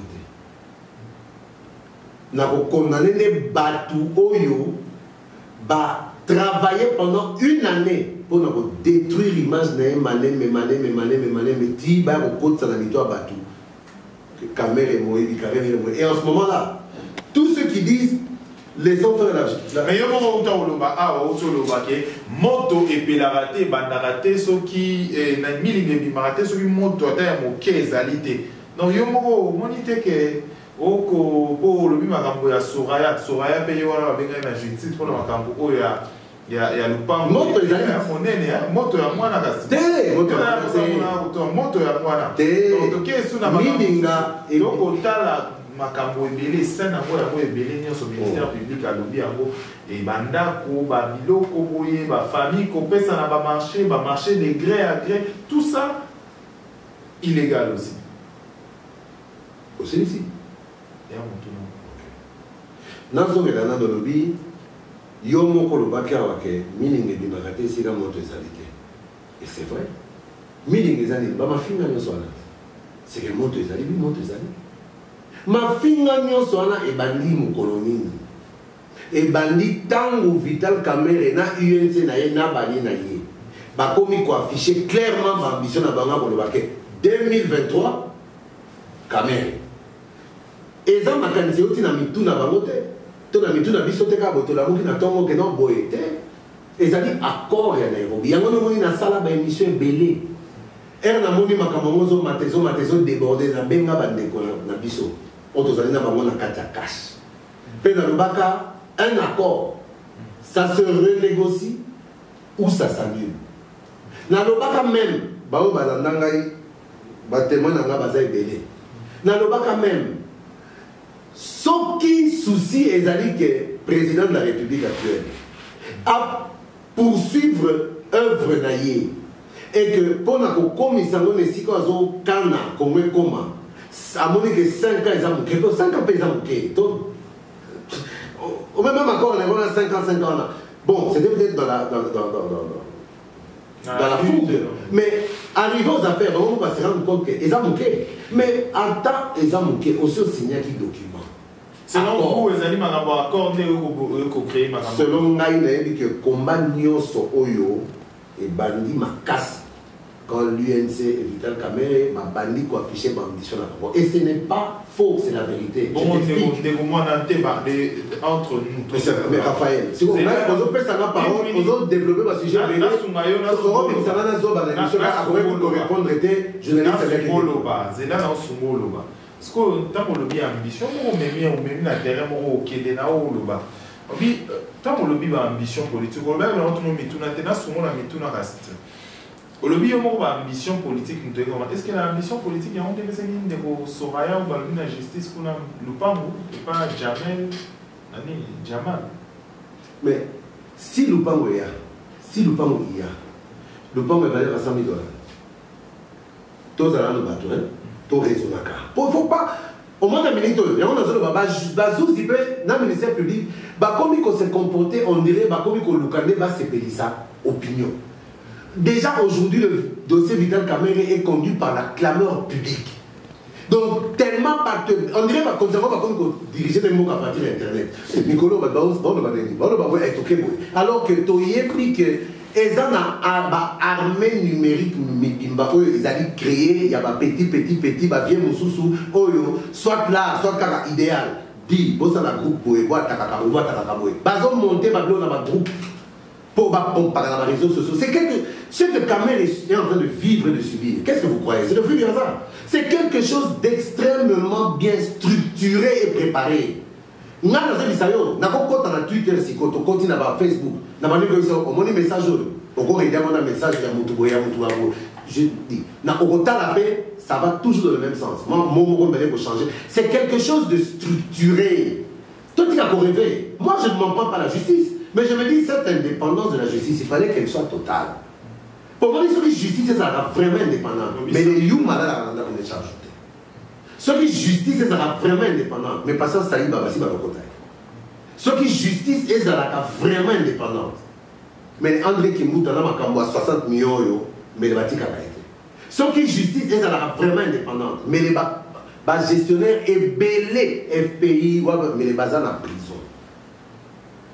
N'a pas condamné les bateaux Oyo, va travailler pendant une année pour détruire l'image de Mané, mais tu vas au côté de la victoire bateau. Et en ce moment-là, tous ceux qui disent les enfants de la justice. Mais il y a un moment où tu as moto et pélarate, bandarate, ceux qui n'ont mis les bimarates, ceux qui moto à terre, alité. Donc il y a un moment où on dit que pour le bimarambo, il y a Soraya paye la justice pour le macambo, il y a le pan. Moto est allé. Moto à moi, moto à moi. Donc, qu'est-ce que tu as dit? Makambo ebele sana ngo ya ngo ebele nyonso ministère public alobi yango e bandako ba biloko boye ba famille ko pesa na ba marché de gré à gré, tout ça illégal aussi. Aussi ici. Ya mutu no. Nazo ngela na lobi yo moko lobaki awa ke mininge bimakate sika moto ezalite. Et c'est vrai. Mininge ezali ba mafinga nyonso wana. C'est que moto ezali bi moto ezali. Ma finga nyonso wana ebandi mokolo nini ebandi tango Vital Kamerhe na UNC na ye na bali na ye bakomi ko afficher clairement l'ambition na banga koloba ke 2023 Kamerhe eza makanisi oti na mitu na bango te to na mitu na biso te ka botola moki na tongo ke non boye te ezali accord ya Nairobi yango nomoni na sala ba émission ebele na moni makambo mozo matezo débordé na benga bandeko na biso. On a cash. Un accord, ça se renégocie ou ça s'annule. Dans le baka même, ce qui soucie est que président de la République actuelle a poursuivre œuvre naïe et que pour la commission de Kana, comment à mon que 5 ans, ils ont 5 ans, ils ont au même encore, on a 5 ans. Bon, c'était peut-être dans la fougue. Mais arrivant aux affaires, on va se rendre compte qu'ils ont manqué. Mais en temps, ils ont manqué aussi au signer qui document. Selon vous, ils ont accordé ou créé ma selon nous, il a dit que combat Nyonso Oyo et Bandi Makas. Quand l'UNC et Vital Kamerhe m'a banni quoi afficher ma ambition là. Et ce n'est pas faux, c'est la vérité. Bon, on est entre nous. Mais Raphaël, si vous avez ça la parole, vous avez développé ma sujet. Je parce que tant que le ambition, on met na terrain, on est na oloba. Obi tant que le ambition politique, on va entre nous mituna tena sumo na mituna reste. Olobi yo moko ba ambition politique nous devons. Est-ce que l'ambition politique y a on devait se de Soraya ou baluna justice pour Lupango et pas Jamel ani Jamal. Mais si Lupango y a, Lupango va aller à 100 000 $. Tous à le bateau, hein? Tout raisonnable. Il ne faut pas. Au moins, il y a un ministère public, comme il s'est comporté, on dirait comme il va se payer sa opinion. Déjà aujourd'hui, le dossier Vital Kamerhe est conduit par la clameur publique. Donc, tellement on dirait comme diriger des mots à partir d'Internet. Nicolas, alors que tu y pris que ils ont une armée numérique, ils ont créé, il y a petit, bien Moussoussou, soit là, soit là, idéal. Dit, vous avez un groupe, vous avez un groupe. Ils ont monté un groupe. pour comparer les réseaux sociaux. C'est ce que Kamel est en train de vivre et de subir. Qu'est-ce que vous croyez? C'est le fruit du hasard. C'est quelque chose d'extrêmement bien structuré et préparé. Nous avons un Twitter, un Facebook, nous avons un message. Un message je dis, ça va toujours dans le même sens. Moi, mon rôle pour changer. C'est quelque chose de structuré. Toi, tu as rêvé. Moi, je ne m'en prends pas la justice. Mais je me dis, cette indépendance de la justice, il fallait qu'elle soit totale. Pour moi, la justice, c'est vraiment indépendante. Mais les Youmala, on est chargé. Ce qui justice, c'est vraiment indépendante. Mais pas ça, ça y va, c'est pas le côté. Ce qui justice, c'est vraiment indépendante. Mais André Kimouta, on a 60 millions, mais les bâtis a été. Ce qui justice, c'est vraiment indépendante. Mais les gestionnaires est belé, FPI, mais les bazars en prison.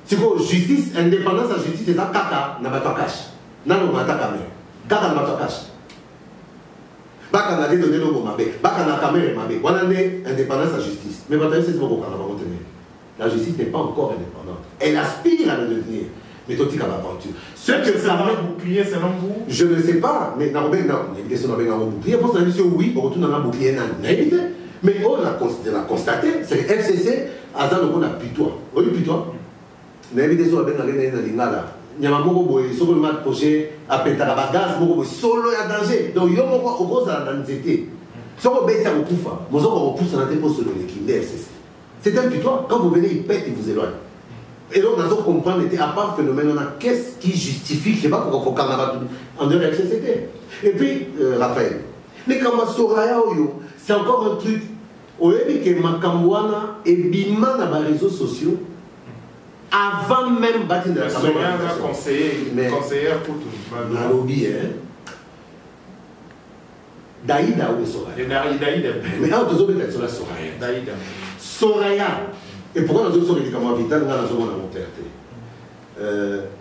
C'est quoi, justice, indépendance à justice, c'est ça, kaka, n'a pas de cash. N'a pas de caméra. Kaka n'a pas de cash. Baka n'a donné le mot mabé. Baka n'a caméra mabé. Voilà l'indépendance à justice. Mais maintenant, c'est ce qu'on va retenir. La justice n'est pas encore indépendante. Elle aspire à le devenir. Mais toi, tu as l'aventure. Ce que ça va bouclier, selon vous? Je ne sais pas. Mais non, il y a un bouclier. Pour ça, oui, on retourne dans un bouclier. Mais on l'a constaté. C'est le FCC, à ça, on a putois. On a putois. Mais évidemment, on a bien dans l'ingala. Il y a un moment où il faut le approcher à péter à la gaz, solo et à danger. Donc, il y a un moment où on a l'anxiété. Si on bête à Okufa, on repousse dans la tête pour se donner l'équipe de FCC. C'est un putois. Quand vous venez, il pète, il vous éloigne. Et donc, on a comprendre, à part phénomène, on a qu'est-ce qui justifie, je ne sais pas pourquoi on a en dehors de FCCT. Et puis, Raphaël, les Kamasoraya, c'est encore un truc. Au début, que Makamwana et Bima dans les réseaux sociaux, avant même bâtir de la Soraya a conseillère pour tout. La lobby, hein. Daïda ou Soraya? Daïda. Mais là, on peut être sur la Soraya. Daïda. Soraya. Et pourquoi nous sommes médicaments vitaux, nous avons la montée.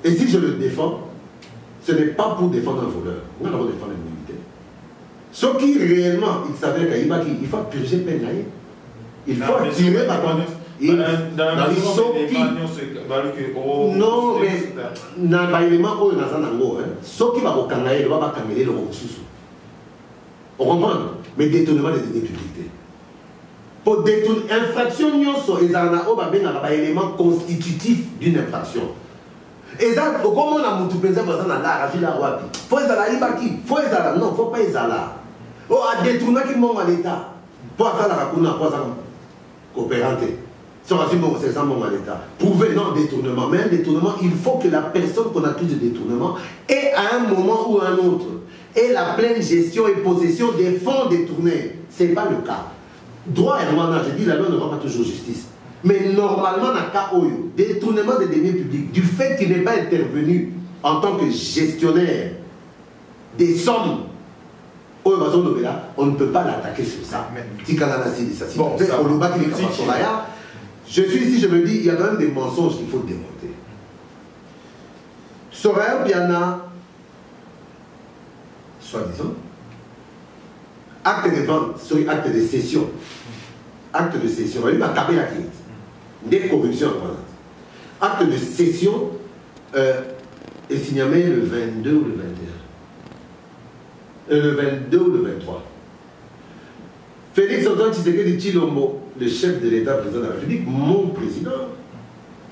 Et si je le défends, ce n'est pas pour défendre un voleur. Nous allons défendre l'immunité. Ce qui réellement, il s'avère qu'il faut purger peine. Il faut attirer la conduite. Dans les soki. Non, mais dans l'élément où il y a un angle, ce qui va vous canaliser, va canaliser le sous. On comprend? Mais détournement des deniers publics. Pour détourner infraction, il y a un élément constitutif d'une infraction. Et ça, comment on a monté président dans la ville à Wapi? Faut les aller baki, faut les aller, non, faut pas les aller. Oh, à détourner qui monte à l'État. Pour faire la raccourna, pour ça coopérante. Si on a dit bon, c'est ça mon à l'État. Prouver non détournement, mais un détournement, il faut que la personne qu'on accuse de détournement ait à un moment ou à un autre ait la pleine gestion et possession des fonds détournés. Ce n'est pas le cas. Droit et loi, je dis la loi ne rend pas toujours justice. Mais normalement, dans le cas où détournement des deniers publics, du fait qu'il n'est pas intervenu en tant que gestionnaire des sommes, on ne peut pas l'attaquer sur ça. Bon, je suis ici, je me dis, il y a quand même des mensonges qu'il faut démonter. Soraya Piana, soi-disant, acte de vente, acte de cession. Acte de cession, il va taper la clé. Des corruptions en acte de cession est signalé le 22 ou le 21. Le 22 ou le 23. Félix Antoine Tshisekedi Tshilombo, le chef de l'État, président de la République, mon président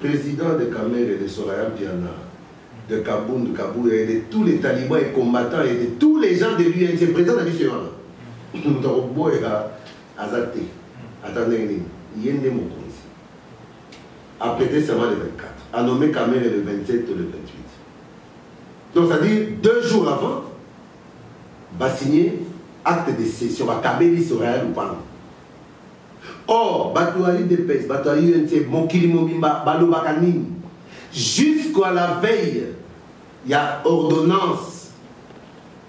de Kamel et de Soraya Piana, de Kaboun, de Kabou, et de tous les talibans et combattants, et de tous les gens de l'UNC, président de la mission. Nous avons Azate, attendez, Yende Mokonzi, a prêté seulement le 24, a nommé Kamel le 27 ou le 28. Donc, c'est-à-dire 2 jours avant, va signer acte de cession, va Kabeli Soraya Lupang. Or, Batouali DPS, Batouali UNC, Mokili Momimba, Balobakanin, jusqu'à la veille, il y a ordonnance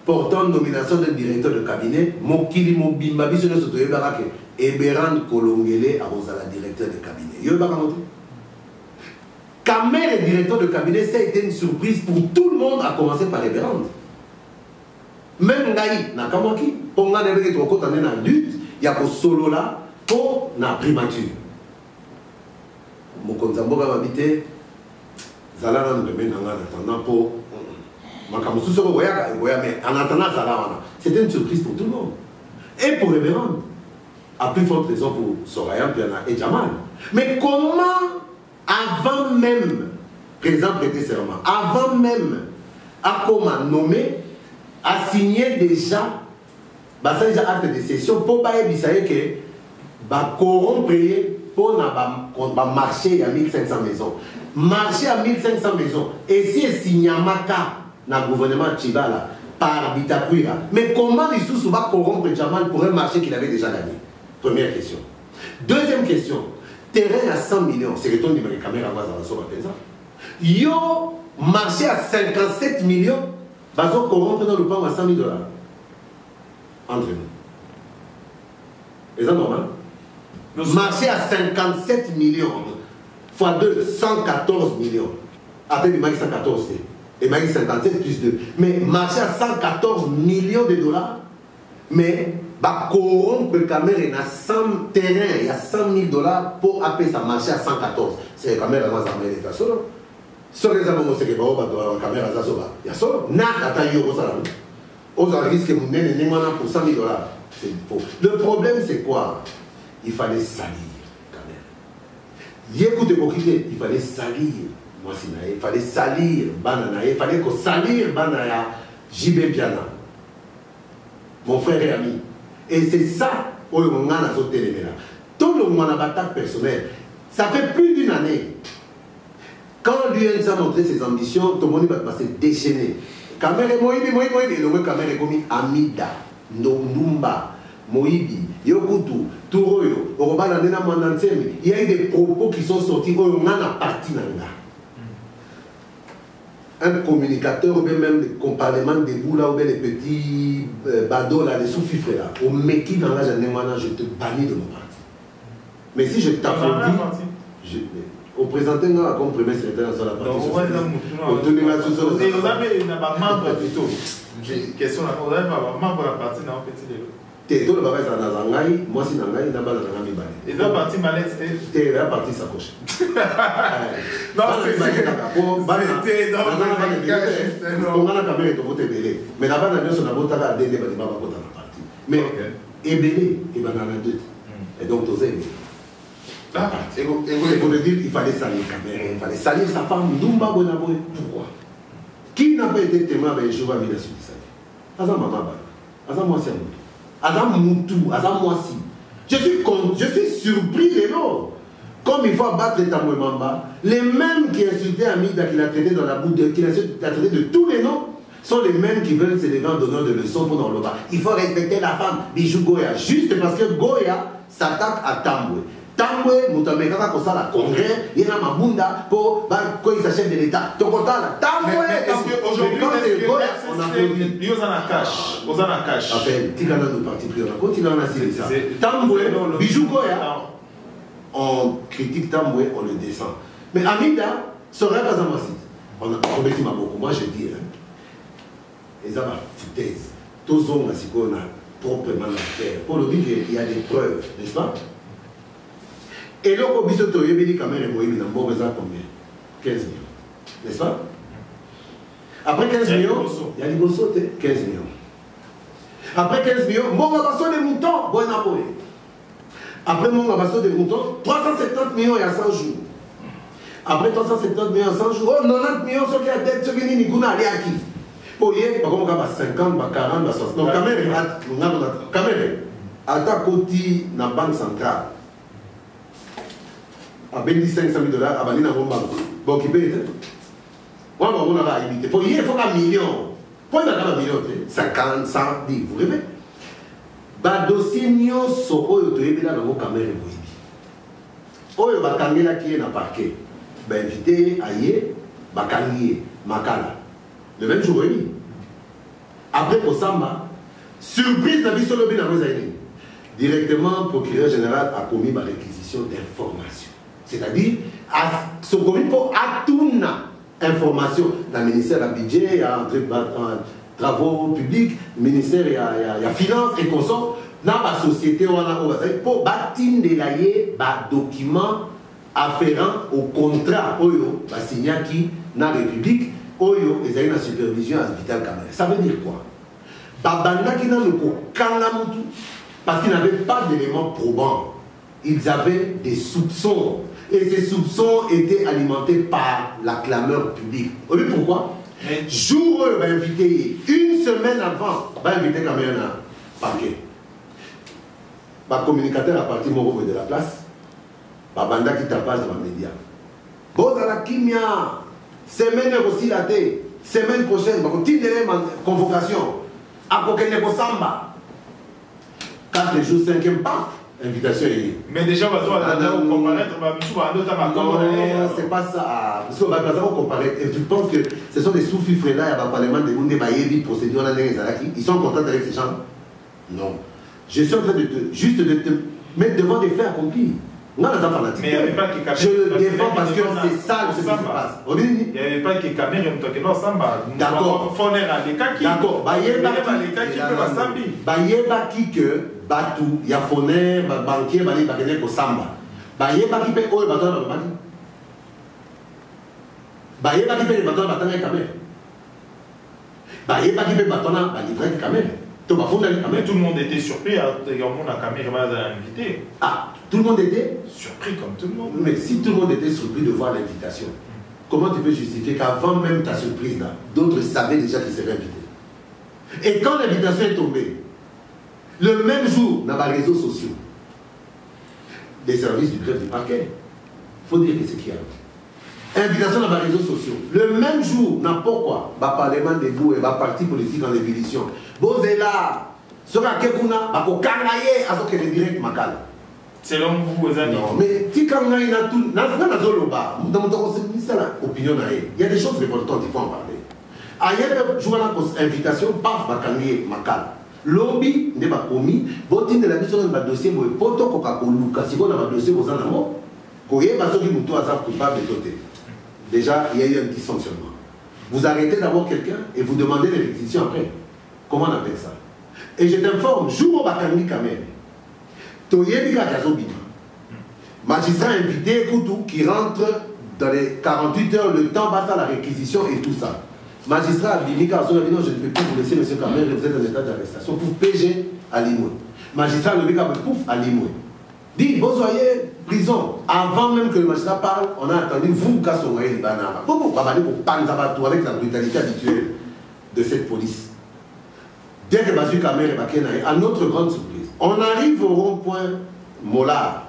portant nomination d'un directeur de cabinet, Mokili Momimba, Bissone Sotoye Barake, Eberan Kolongele, à la directeur de cabinet. Yo Bakamoto. Kamel, le directeur de cabinet, ça a été une surprise pour tout le monde, à commencer par Eberan. Même Ngaï, Nakamaki, pour nga devait être côté dans la lutte, il y a pour solo là, pour la primature. Mokonzambo va habiter Zala nous remet en attendant pour mais en attendant Zala, c'était une surprise pour tout le monde. Et pour Révérend, à plus forte raison pour Soraya, Piana et Jamal. Mais comment, avant même, président prêter serment, avant même, Akoma nommé, a signé déjà, déjà acte de cession pour pas ébisayer que corrompre pour marché à 1500 maisons. Marché à 1500 maisons. Et si il signe un maca dans le gouvernement Tchibala par Bitapuira, mais comment les sous va corrompre Jamal pour un marché qu'il avait déjà gagné? Première question. Deuxième question. Terrain à 100 millions, c'est le ton du caméra à Penza. Yo, marché à 57 millions, bazo corrompre dans le plan à 100 000 $. Entre nous. Est-ce normal? Marché à 57 millions, fois 2, 114 millions. Après, il m'a dit 114, et il m'a dit 57 plus 2. Mais marché à 114 millions de $, mais corrompre le caméra, il y a 100 terrains, il y a 100 000 $ pour appeler ça marché à 114. C'est la caméra dans les états solo. Sur les amants, c'est que la caméra dans il y a solo. N'a pas eu aux risques que vous n'avez pas pour 100 000 $. C'est faux. Le problème, c'est quoi? Il fallait salir quand même. Écoute, il fallait salir. Moi, il fallait salir Banana. Il fallait qu'on salir Banana JB Piana. Mon frère et ami. Et c'est ça où on a sauté les là. Tout le monde a bataille personnelle. Ça fait plus d'une année. Quand l'UNC a montré ses ambitions, tout le monde va se déchaîner. Kamere Moïbi, le Kamere Komi Amida, Ndumba, Moïbi, Yokutu, Touroyo, Orobala Nena Mandansemi. Il y a eu des propos qui sont sortis où on a parti là. Un communicateur ou même des compartiments des bouts là, ou bien les petits badauds là, les sous-fifres là, au mec qui dans la journée, je te bannis de mon parti. Mais si je t'applaudis, au présenté comme premier secrétaire dans la partie sociale. Vous avez un membre plutôt. J'ai question là, vous avez un membre de la partie dans le petit débat. Tout le bagage dans Zangaï, moi si Zangaï, n'a pas dans Zangaï Bani. Et la partie mallette, c'était la partie sacoche. Non, c'est on a la caméra de voter belé. Mais là-bas, on a voté à DD, on a voté dans la partie. Mais et belé, il va dans la deux. Et donc, tu sais, et pour le dire, il fallait salir la caméra, il fallait salir sa femme, Dumba Bonaboy. Pourquoi? Qui n'a pas été témoin avec Jéhovah Mina Sudisai? Azam Mamaba, Azam Moissi Azam Moutou, Azam Moissi. Je suis surpris les noms. Comme il faut abattre les Tamouemamba, les mêmes qui insultaient Amida, qu'il a traité dans la bouche, qu'il a traité de tous les noms, sont les mêmes qui veulent s'élever en donnant de leçons pour dans le bas. Il faut respecter la femme, Bijou Goya, juste parce que Goya s'attaque à Tamboué. Tamboué, Moutamekaka, comme ça, la congrès, il y a Mabunda, pour quand il s'achève de l'État. Donc, on a Tamboué. Est-ce qu'aujourd'hui, on a applaudi? Ils ont un cash. Ils ont un cash. Enfin, Tigana nous parti plus. Quand il en a signé ça. Tamboué, Bijou Goya. On critique Tamboué, on le descend. Mais Amida serait pas un massif. On a commis beaucoup. Moi, je dis, ils ont la foutaise. Tous les hommes, on a proprement l'affaire. Pour le dire, il y a des preuves, n'est-ce pas? Et là, au biseau, il y a des caméras, il y a combien? 15 millions. N'est-ce pas? Après 15 millions, il y a des bossos, 15 millions. Après 15 millions, bon, on va passer des moutons, bon, on a posé. Après mon abasso de moutons, 370 millions il y a 100 jours. Après 370 millions il y a 100 jours, oh 90 millions ceux qui ont tête, ceux qui n'y ont pas qui. Pour y aller, on va 50, 40, 60. Donc caméra, à côté de la banque centrale, à 500 000 $, à Banina Bomba, bon qui paye. On va imiter. Pour y aller, il faut un million. Pour y aller, il faut un million. 50, 100, vous rêvez? Ba dossier nyonso oyo toyebela nango caméra moyibi oyo bakangela ki na parquet ba invité aye bakangi makala le même jour oui après Kosamba surprise na biso lobi na rosaïne directement procureur général a commis ma réquisition d'information, c'est-à-dire à ce commis pour atuna information dans le ministère du budget, il y a travaux publics, ministère, il y a finances et consorts. Dans la société, on a pour bâtir des documents afférent au contrat Oyo, bah, signé qui dans la République, Oyo, ils ont une supervision à Vital Kamerhe. Ça veut dire quoi? Babanda qui n'a le Kalamutu, parce qu'ils n'avaient pas d'éléments probants. Ils avaient des soupçons. Et ces soupçons étaient alimentés par la clameur publique. Vous savez pourquoi? Jour où il va inviter, une semaine avant, il va inviter quand même un parquet. Le communicateur à partir de la place, Babanda qui tapage dans les médias. Bon, dans la kimia, semaine aussi la thé, semaine prochaine, convocation. À Kokene Samba. 4 jours, 5e, paf, invitation est liée. Mais déjà, on va comparaître, c'est pas ça. Parce qu'on va comparer. Et tu penses que ce sont des sous-fifres là, il y a un parlement de Mundé Bayebi, procédure là, ils sont contents avec ces gens? Non. Je suis en train de juste de te mettre devant des faits accomplis. On a fanatique. Mais il n'y avait pas que Kamer. Je le défends parce que c'est ça ce qui se passe. Il n'y avait pas que Kamer et Moutoke Samba. D'accord. D'accord. Bayeba qui que Batu, il y a Foner, banquier, Bali, Bakene ko Samba. Bayeba qui peut oe bateau dans le Mali. Bayeba qui peut le bateau dans le Kamer. Bayeba qui peut le bateau dans le Kamer. Mais tout le monde était surpris, également la caméra va inviter. Ah, tout le monde était surpris comme tout le monde. Mais si tout le monde était surpris de voir l'invitation, comment tu peux justifier qu'avant même ta surprise là, d'autres savaient déjà qu'ils seraient invités? Et quand l'invitation est tombée, le même jour, dans les réseaux sociaux, des services du greffe du parquet, il faut dire que c'est qui a invitation dans les réseaux sociaux. Le même jour, n'importe quoi, le parlement debout et le parti politique en ébullition. Bozela, sera Kekuna, il faut carnayer à ce que le direct Makal. Selon vous, les amis. Non, mais si carnayer n'a tout, n'a pas dans mon opinion, il y a des choses importantes, il faut en parler. Ailleurs, je vois l'invitation, paf, Bakangi Makal. Lobby, n'est pas commis, votre de la mission de votre dossier, vous poto Coca-Cola, si vous avez un dossier, vous en avez un. Koye, parce que vous avez coupable de côté. Déjà, il y a eu un dysfonctionnement. Vous arrêtez d'abord quelqu'un et vous demandez les réquisitions après. Comment on appelle ça? Et je t'informe, jour où Bakangi Kamerhe, Toyebi Kakazobima, magistrat invité Koutou qui rentre dans les 48 heures, le temps passe à la réquisition et tout ça. Magistrat Bimika Azona dit non, je ne peux plus vous laisser, monsieur Kamerhe, vous êtes en état d'arrestation pour PG à Limoué. Magistrat Lobika me pouf à Limoué. Dit, vous soyez prison. Avant même que le magistrat parle, on a attendu vous, Kassomaye Libana. Pour Panzabatou avec la brutalité habituelle de cette police. Dès que Basu Kamerhe est baqué, à notre grande surprise, on arrive au rond-point Mollard,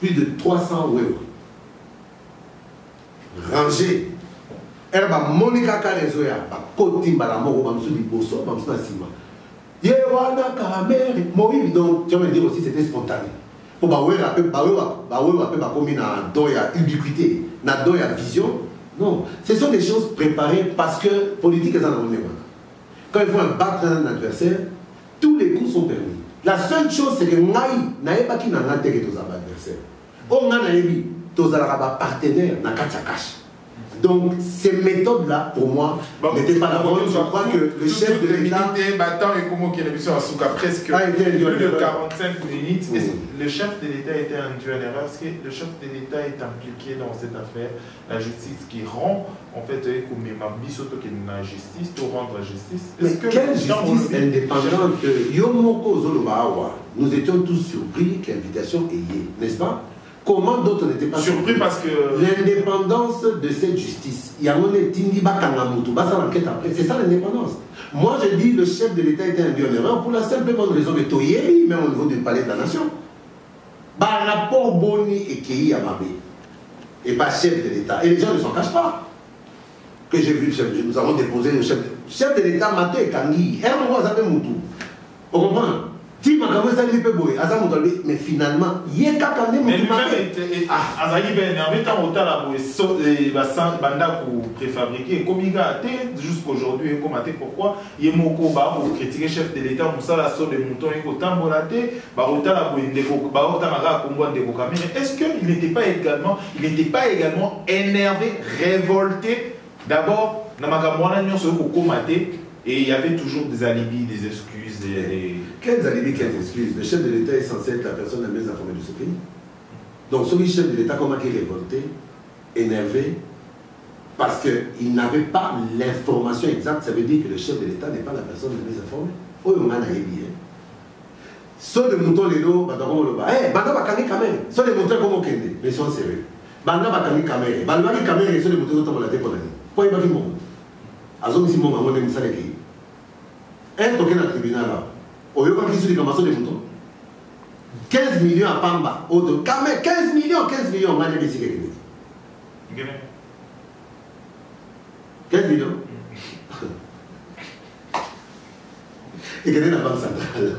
plus de 300 euros. Rangé. Elle va Monica Karezoya, Kotim Balamoro, Bamsou Liboso, Bamsou Nassima. Yewana Kamerhe. Moïse, donc, tu vas me dire aussi, c'était spontané. Pour baouer un peu comme une doya ubiquité, une doya vision. Non, ce sont des choses préparées parce que politique est en train. Quand il faut battre un adversaire, tous les coups sont permis. La seule chose, c'est que Naï n'a pas qui n'a pas été aux adversaires. On a un partenaire dans Katsakash. Donc, ces méthodes-là, pour moi, n'étaient pas la bonne. Je crois que le chef de l'État. Presque plus de 45 minutes. Le chef de l'État était induit en erreur. Est-ce que le chef de l'État est impliqué dans cette affaire? La justice qui rend, en fait, la justice, pour rendre la justice. Mais quelle justice indépendante? Yomoko Zolobawa, nous étions tous surpris que l'invitation est liée, n'est-ce pas? Comment d'autres n'étaient pas surpris parce que l'indépendance de cette justice, il y a un Tindi Bakangamutu, l'enquête après, c'est ça l'indépendance. Moi je dis le chef de l'État était induit en erreur pour la simple bonne raison de Toyeri, même au niveau du palais de la nation. Par rapport Boni et Kei Amabé, et pas chef de l'État. Et les gens ne s'en cachent pas. Que j'ai vu le chef, nous avons déposé le chef de l'État, Mato et Kangi, on comprend? Mais finalement, il y a quelqu'un qui préfabriqué jusqu'aujourd'hui. Pourquoi il y a beaucoup critiquer chef de l'État, est-ce qu'il n'était pas également énervé, révolté? D'abord, et il y avait toujours des alibis, des excuses. Quels alibis, quelles excuses? Le chef de l'État est censé être la personne la mieux informée de ce pays. Donc, celui chef de l'État, comment il est révolté, énervé, parce qu'il n'avait pas l'information exacte, ça veut dire que le chef de l'État n'est pas la personne de les informer. Oh, on a bien. Soit de moutons les lots, banda bakangi kamere. Soit de moutons comme okende, mais sont sérieux. Banda bakangi kamere. Banda bakangi kamere, soit de moutons comme la tête pour l'année. Pourquoi il va dire mon? Azom si mon amon est mis à l'équipe. Un token à tribunal là. Au lieu de dire comment sont les moutons. 15 millions à Pamba. Autre. 15 millions, on a les ici quelque 15 millions. Et quelle est la banque centrale?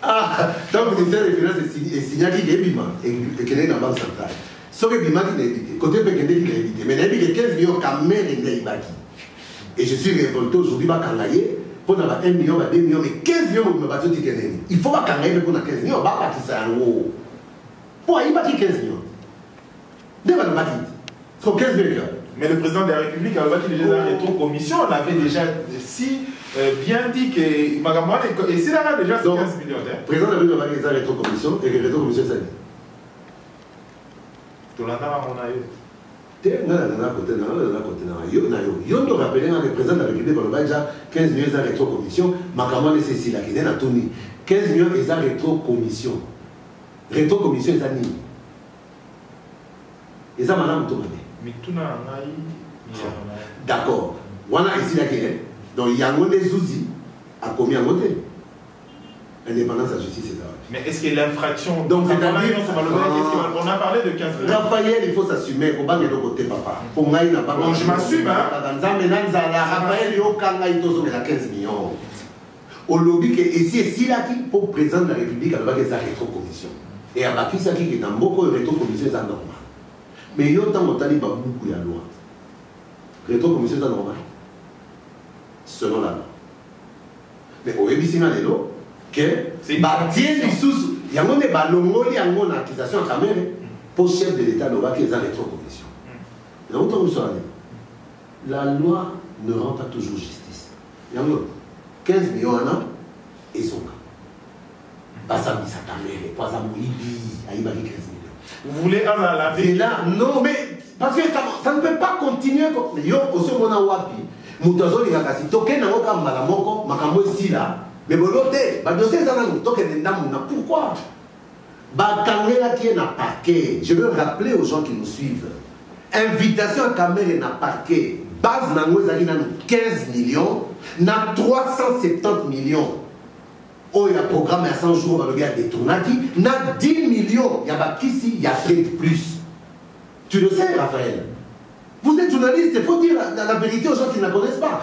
Ah, donc le ministère des Finances est signé qui est Bima et quelle est la banque centrale? Ce que Bima qui est évité, côté Pékende qui est évité, mais il y a 15 millions quand même et je suis révolté aujourd'hui, pour avoir 1 million, 2 millions, mais 15 millions, il faut pas qu'on pour 15 millions, on va pas qu'il s'en haut. Pour y avoir 15 millions. Déjà, on va quitter. 15 millions. Mais le président de la République a déjà la rétro-commission, on avait déjà bien dit que Magamouane, et s'il a déjà 15 millions. Le président de la République a déjà la rétro-commission, et la rétro-commission, ça dit. Tout l'entend à mon avis. Il y a le président de la République a déjà 15 millions de rétro-commission, Magamouane, c'est Silla qui est dans Tony. 15 millions de rétro-commission. Rétro-commission, c'est Nini. Et ça, madame, tout le monde. D'accord. Voilà ici la guerre. Donc il y a un des outils à combien de côté. Indépendance à la justice, c'est ça. Mais est-ce que l'infraction. Donc c'est-à-dire. On a parlé de 15 millions. Raphaël, il faut s'assumer. Pour pas de côté, papa. Pour moi, il n'a pas. Bon, je m'assume, hein. Raphaël, il y a 15 millions. Au lobby, et si là, pour le président de la République, il y a une rétro-commission. Et à Baki, ça qui est dans beaucoup de rétro-commission, c'est normal. Mais il y a beaucoup de loi. Rétro-commission, c'est normal. Selon la loi. Mais au ABC, il y a des lois que il y a une accusation à Cameroun pour le chef de l'État qui est dans rétro-commission. La loi ne rend pas toujours justice. Il y a 15 millions en an et ils sont là. Vous voulez un à la vie? Non, mais parce que ça ne peut pas continuer. Yo, aussi, on a wapi. Moutazo, il a cassé. Token n'a aucun malamoko, makambo ici là. Mais bon, l'autre, dossier, ça n'a pas token n'a. Pourquoi? Bakangela qui est dans parquet. Je veux rappeler aux gens qui nous suivent. Invitation à Cameroun dans parquet. Base n'a 15 millions, n'a 370 millions. Oh, il y a un programme à 100 jours, il y a des tournadis, il y a 10 millions, il y a ici, il y a plus. Tu le sais, Raphaël. Vous êtes journaliste, il faut dire la vérité aux gens qui ne la connaissent pas.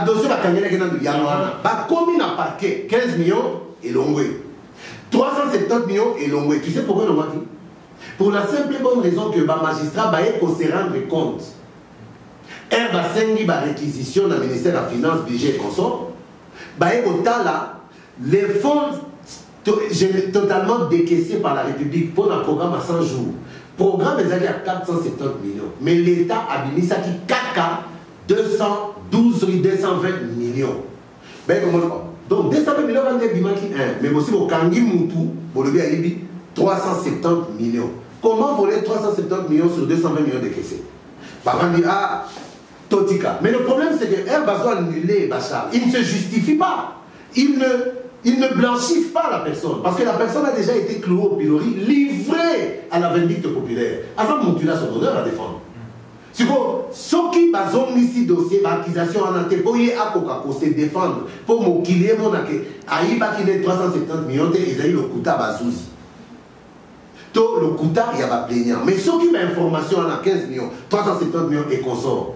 Dossier va gagner la Yamana. Combien a parquet 15 millions et l'ongoué. 370 millions et l'ongoué. Tu sais pourquoi l'ongoué? Pour la simple et bonne raison que le magistrat va se rendre compte. Elle va s'engager la réquisition dans le ministère de la Finance, budget et consort. Les fonds totalement décaissés par la République pour un programme à 100 jours. Programme est allé à 470 millions. Mais l'État a mis ça qui caca 212 220 millions. Donc 220 millions, mais aussi au Kangi Moutou, pour le 370 millions. Comment voler 370 millions sur 220 millions décaissés? Papa dit, ah, Totika. Mais le problème, c'est que Herbe doit annuler Bachar. Il ne se justifie pas. Il ne blanchissent pas la personne. Parce que la personne a déjà été clouée au pilori, livrée à la vindicte populaire. Avant Moutou a son honneur à défendre. C'est quoi? Ce qui ont mis ici dossier d'accusation en antépoye à Coca-Cola se défendre pour m'occuper mon acquis. Aïba qui est 370 millions, ils ont eu le Kouta Bazouzi. Tout le Kouta, il y a pas plaignant. Mais ce qui m'a information en a 15 millions, 370 millions et consort.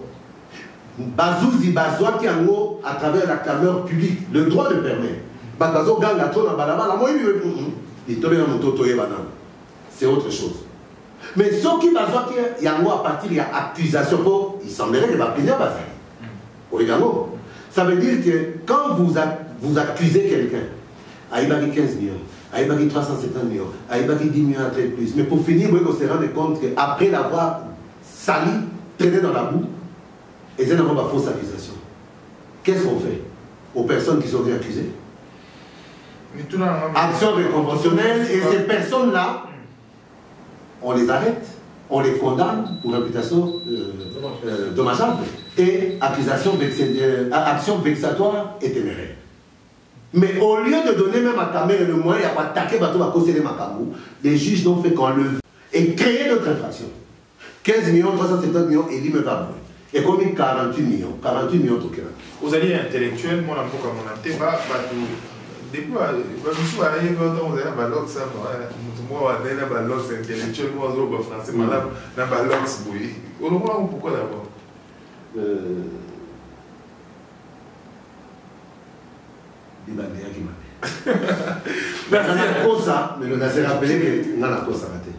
Bazouzi, Bazoua qui en haut à travers la clameur publique, le droit le permet. Bazo gagne à trop dans Balabala, moi il est un moto banane. C'est autre chose. Mais ce qui Bazoua qui en haut à partir de l'accusation, il semblerait qu'il va plaignant Bazali. Ça veut dire que quand vous accusez quelqu'un, Aïba qui 15 millions, Aïba qui 370 millions, Aïba qui 10 millions à très plus. Mais pour finir, vous se rendre compte qu'après l'avoir sali, traîné dans la boue, ils n'ont pas fausse accusation. Qu'est-ce qu'on fait aux personnes qui sont accusées? Action conventionnelle, et ces personnes-là, on les arrête, on les condamne pour réputation dommageable et action vexatoire et téméraire. Mais au lieu de donner même à Kamere le moyen d'attaquer Bateau à causer les Makamou, les juges n'ont fait qu'enlever et créer d'autres infractions. 15 millions, 370 millions, et l'IME va brûler. Et comme 48 millions, 48 millions de Kenya. Vous allez intellectuel, mon amour comme mon ante, depuis, vous allez un balox, moi, un balox intellectuel, moi, je suis français, un balox, oui. Pourquoi d'abord? Mais le Nazir a rappelé que n'a pas raté.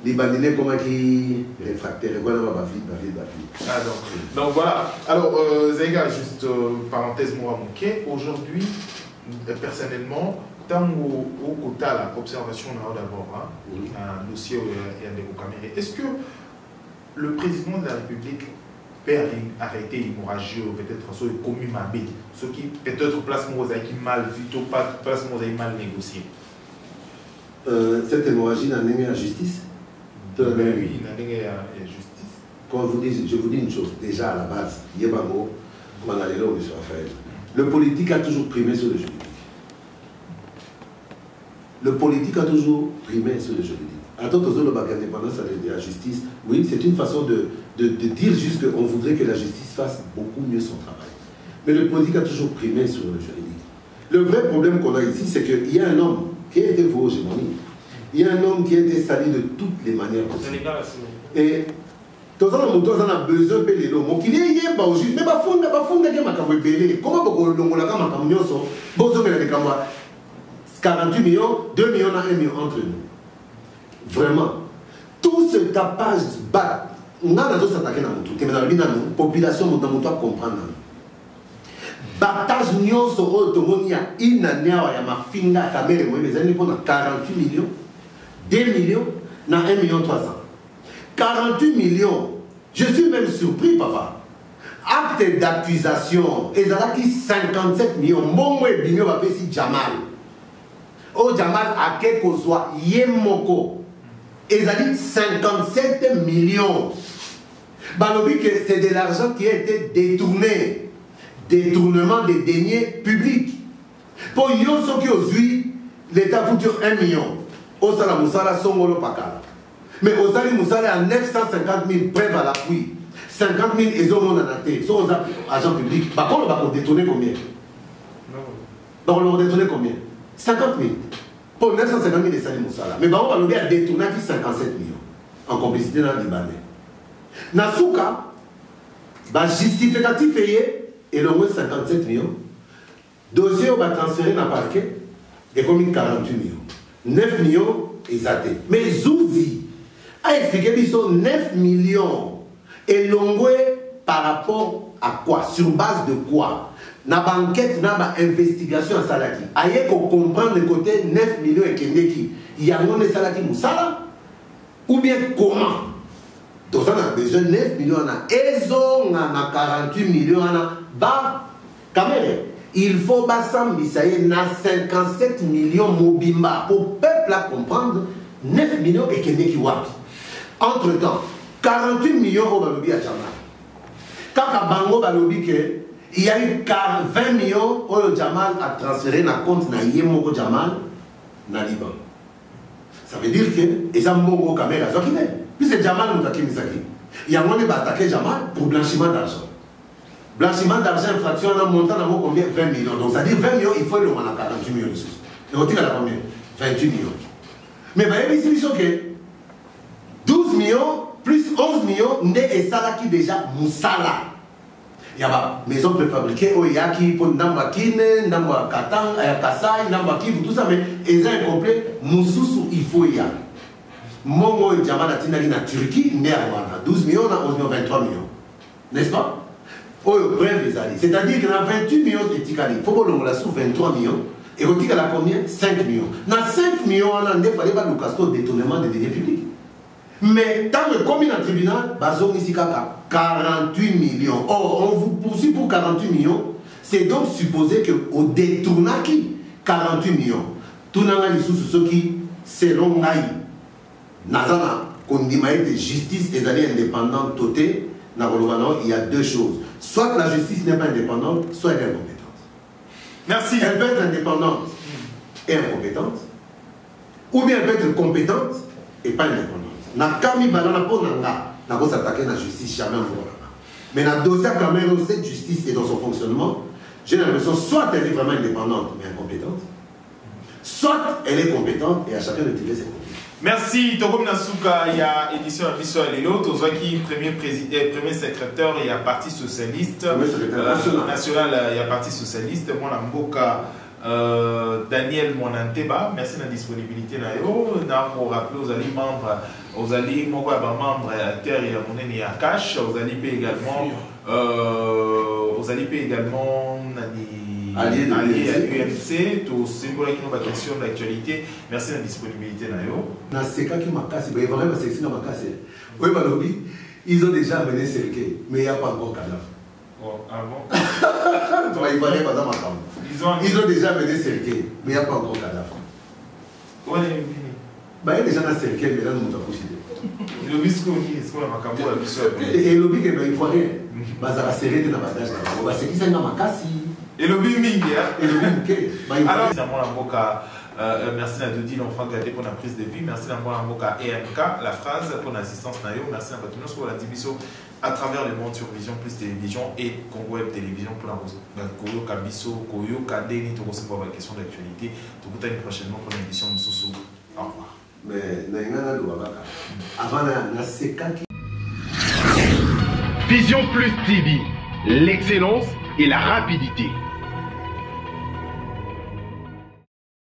Les bandinés comment qui réfractaires, ah donc voilà. Alors Zaiga, juste parenthèse moi manqué. Aujourd'hui, personnellement, tant au côté la observation d'abord, un dossier et un débat caméré. Est-ce que le président de la République peut arrêter l'hémorragie ou peut-être ce commis mabé, ce qui peut-être place mosaïque mal vu, ou pas place mosaïque mal négocié? Cette hémorragie n'a pas la justice. Oui, il n'a pas la justice. Quand je vous dis une chose, déjà à la base, Yébamo, Manalelo, M. Raphaël, le politique a toujours primé sur le juridique. Le politique a toujours primé sur le juridique. Attends, l'indépendance de la justice, oui, c'est une façon de dire juste qu'on voudrait que la justice fasse beaucoup mieux son travail. Mais le politique a toujours primé sur le juridique. Le vrai problème qu'on a ici, c'est qu'il y a un homme qui a été vos hégémonies. Il y a un homme qui a été sali de toutes les manières possibles. Et tous les gens ont besoin de payer l'homme. Il y a un juge, mais pas fondé que je comment vous avez 48 millions, 2 millions et 1 million entre nous. Vraiment. Tout ce tapage bat, on a besoin de s'attaquer dans la population comprendre. Battage nyonso otomonia inaniawa ya mafinga kamere moi les années pendant 48 millions 2 millions na 1 million 300 48 millions. Je suis même surpris papa. Acte d'accusation et là qui 57 millions mon et binyo va pesi Jamal. O Jamal a quelque soit yemoko. Et ça dit 57 millions. Balobi que c'est de l'argent qui a été détourné. Détournement des deniers publics. Pour Yoso qui aujourd'hui, l'État foutu 1 million. Au Sala Moussala, Songolo Pakala. Mais au Sali Moussala, à 950 000 preuves à l'appui. 50 000 ezomon anaté. Sont agents publics. Par contre, on va détourner combien? On va détourner combien? 50 000. Pour 950 000 de Sali Moussala. Mais on va détourner 57 millions. En complicité dans le Libanais. Nasuka, justificatif et le moins 57 millions. Dossier va transférer dans le parquet et comme 48 millions. 9 millions exacté. Mais Zouzi a expliqué qu'ils sont 9 millions et l'ongoué par rapport à quoi? Sur base de quoi? Na banquette, na investigation à Salaki. Aïe qu'on comprend le côté 9 millions et Kendeki. Il y a un Salaki Moussala ou bien comment? Donc ça a besoin de 9 millions. Et on a 48 millions. Bah, Kamere, il faut na 57 millions Mobimba pour le peuple à comprendre 9 millions et Kendeki Wapi. Entre temps, 48 millions au Balobi à Jamal. Quand à Bango Balobi, il y a eu 20 millions au Jamal à transférer dans le compte na Yemoko Jamal na Liban. Ça veut dire que, et ça Mongo Kamera, puis c'est Jamal nous a Misaki. Il y a un monde qui va attaquer Jamal pour blanchiment d'argent. Blanchiment d'argent, infraction, on a monté dans combien? 20 millions. Donc ça dit 20 millions, il faut le moins à 48 millions de sous. Et on tire à la combien? 28 millions. Mais il y a que 12 millions plus 11 millions, et ça qui déjà Moussala. Il y a une maison préfabriquée, il y a qui pour Namba Kine, Namba Katang, Kassai, Namba Kivu, tout ça, mais ils ont incomplet, Moussoussou, il faut y aller. Momo et Jamal Atinari na Turquie, né à 12 millions, 11 millions, 23 millions. N'est-ce pas? C'est-à-dire qu'il y a 28 millions de Tikali. Il faut que l'on la sous 23 millions. Et on dit qu'elle a combien? 5 millions. Dans 5 millions, il ne fallait pas le détournement des deniers publics. Mais tant que combien dans le tribunal, Bazon ici 48 millions. Or, on vous poursuit pour 48 millions. C'est donc supposé qu'au détournant qui 48 millions. tout n'a pas ce qui selon Naï. Nazana, qu'on dit de justice et d'aller indépendante toté, il y a deux choses. Soit la justice n'est pas indépendante, soit elle est incompétente. Merci. Elle peut être indépendante et incompétente, ou bien elle peut être compétente et pas indépendante. Na kami balana po nanga, na ko s'attaquer à la justice jamais en voie. Mais dans le dossier quand même, cette justice et dans son fonctionnement, j'ai l'impression soit elle est vraiment indépendante mais incompétente, soit elle est compétente et à chacun de tirer ses compétences. Merci. Tokom Nasuka, il y a édition à Bissau et l'autre, qui premier président, premier secrétaire, il y a Parti Socialiste. National, il y a Parti Socialiste. Moi, la Mboka, Daniel Monanteba, merci de la disponibilité. Pour rappeler aux alliés membres, aux alliés membres à terre et à monnaie et à cash, aux alliés également, alliés à l'UMC, tout symbole qui nous question de l'actualité. Merci de la disponibilité. Ils ont déjà amené Serké, mais il n'y a pas encore cadavre. Oh, ah bon? Ils ont déjà amené Serké, mais il n'y a pas encore cadavre. Où est-ce il y a déjà un Serké, mais là nous avons couché. le biscuit, c'est quoi ma cambo à Bissau? Et le bic, il faut rien. Bazara serré dans la badage. C'est qui c'est dans ma casse? Et le biming, et le biming, alors, merci à Dodi, l'enfant gâté pour la prise de vie. Merci à Mboka EMK, la phrase pour l'assistance Nayo. Merci à Batono pour la division à travers le monde sur Vision Plus Télévision et Congo Web Télévision pour la Koyo Kabiso, Koyo Kadeni, tout recevoir la question d'actualité. Tout le temps prochainement pour l'émission de Soso. Au revoir. Mais Naïna avant la CK. Vision Plus TV, l'excellence et la rapidité.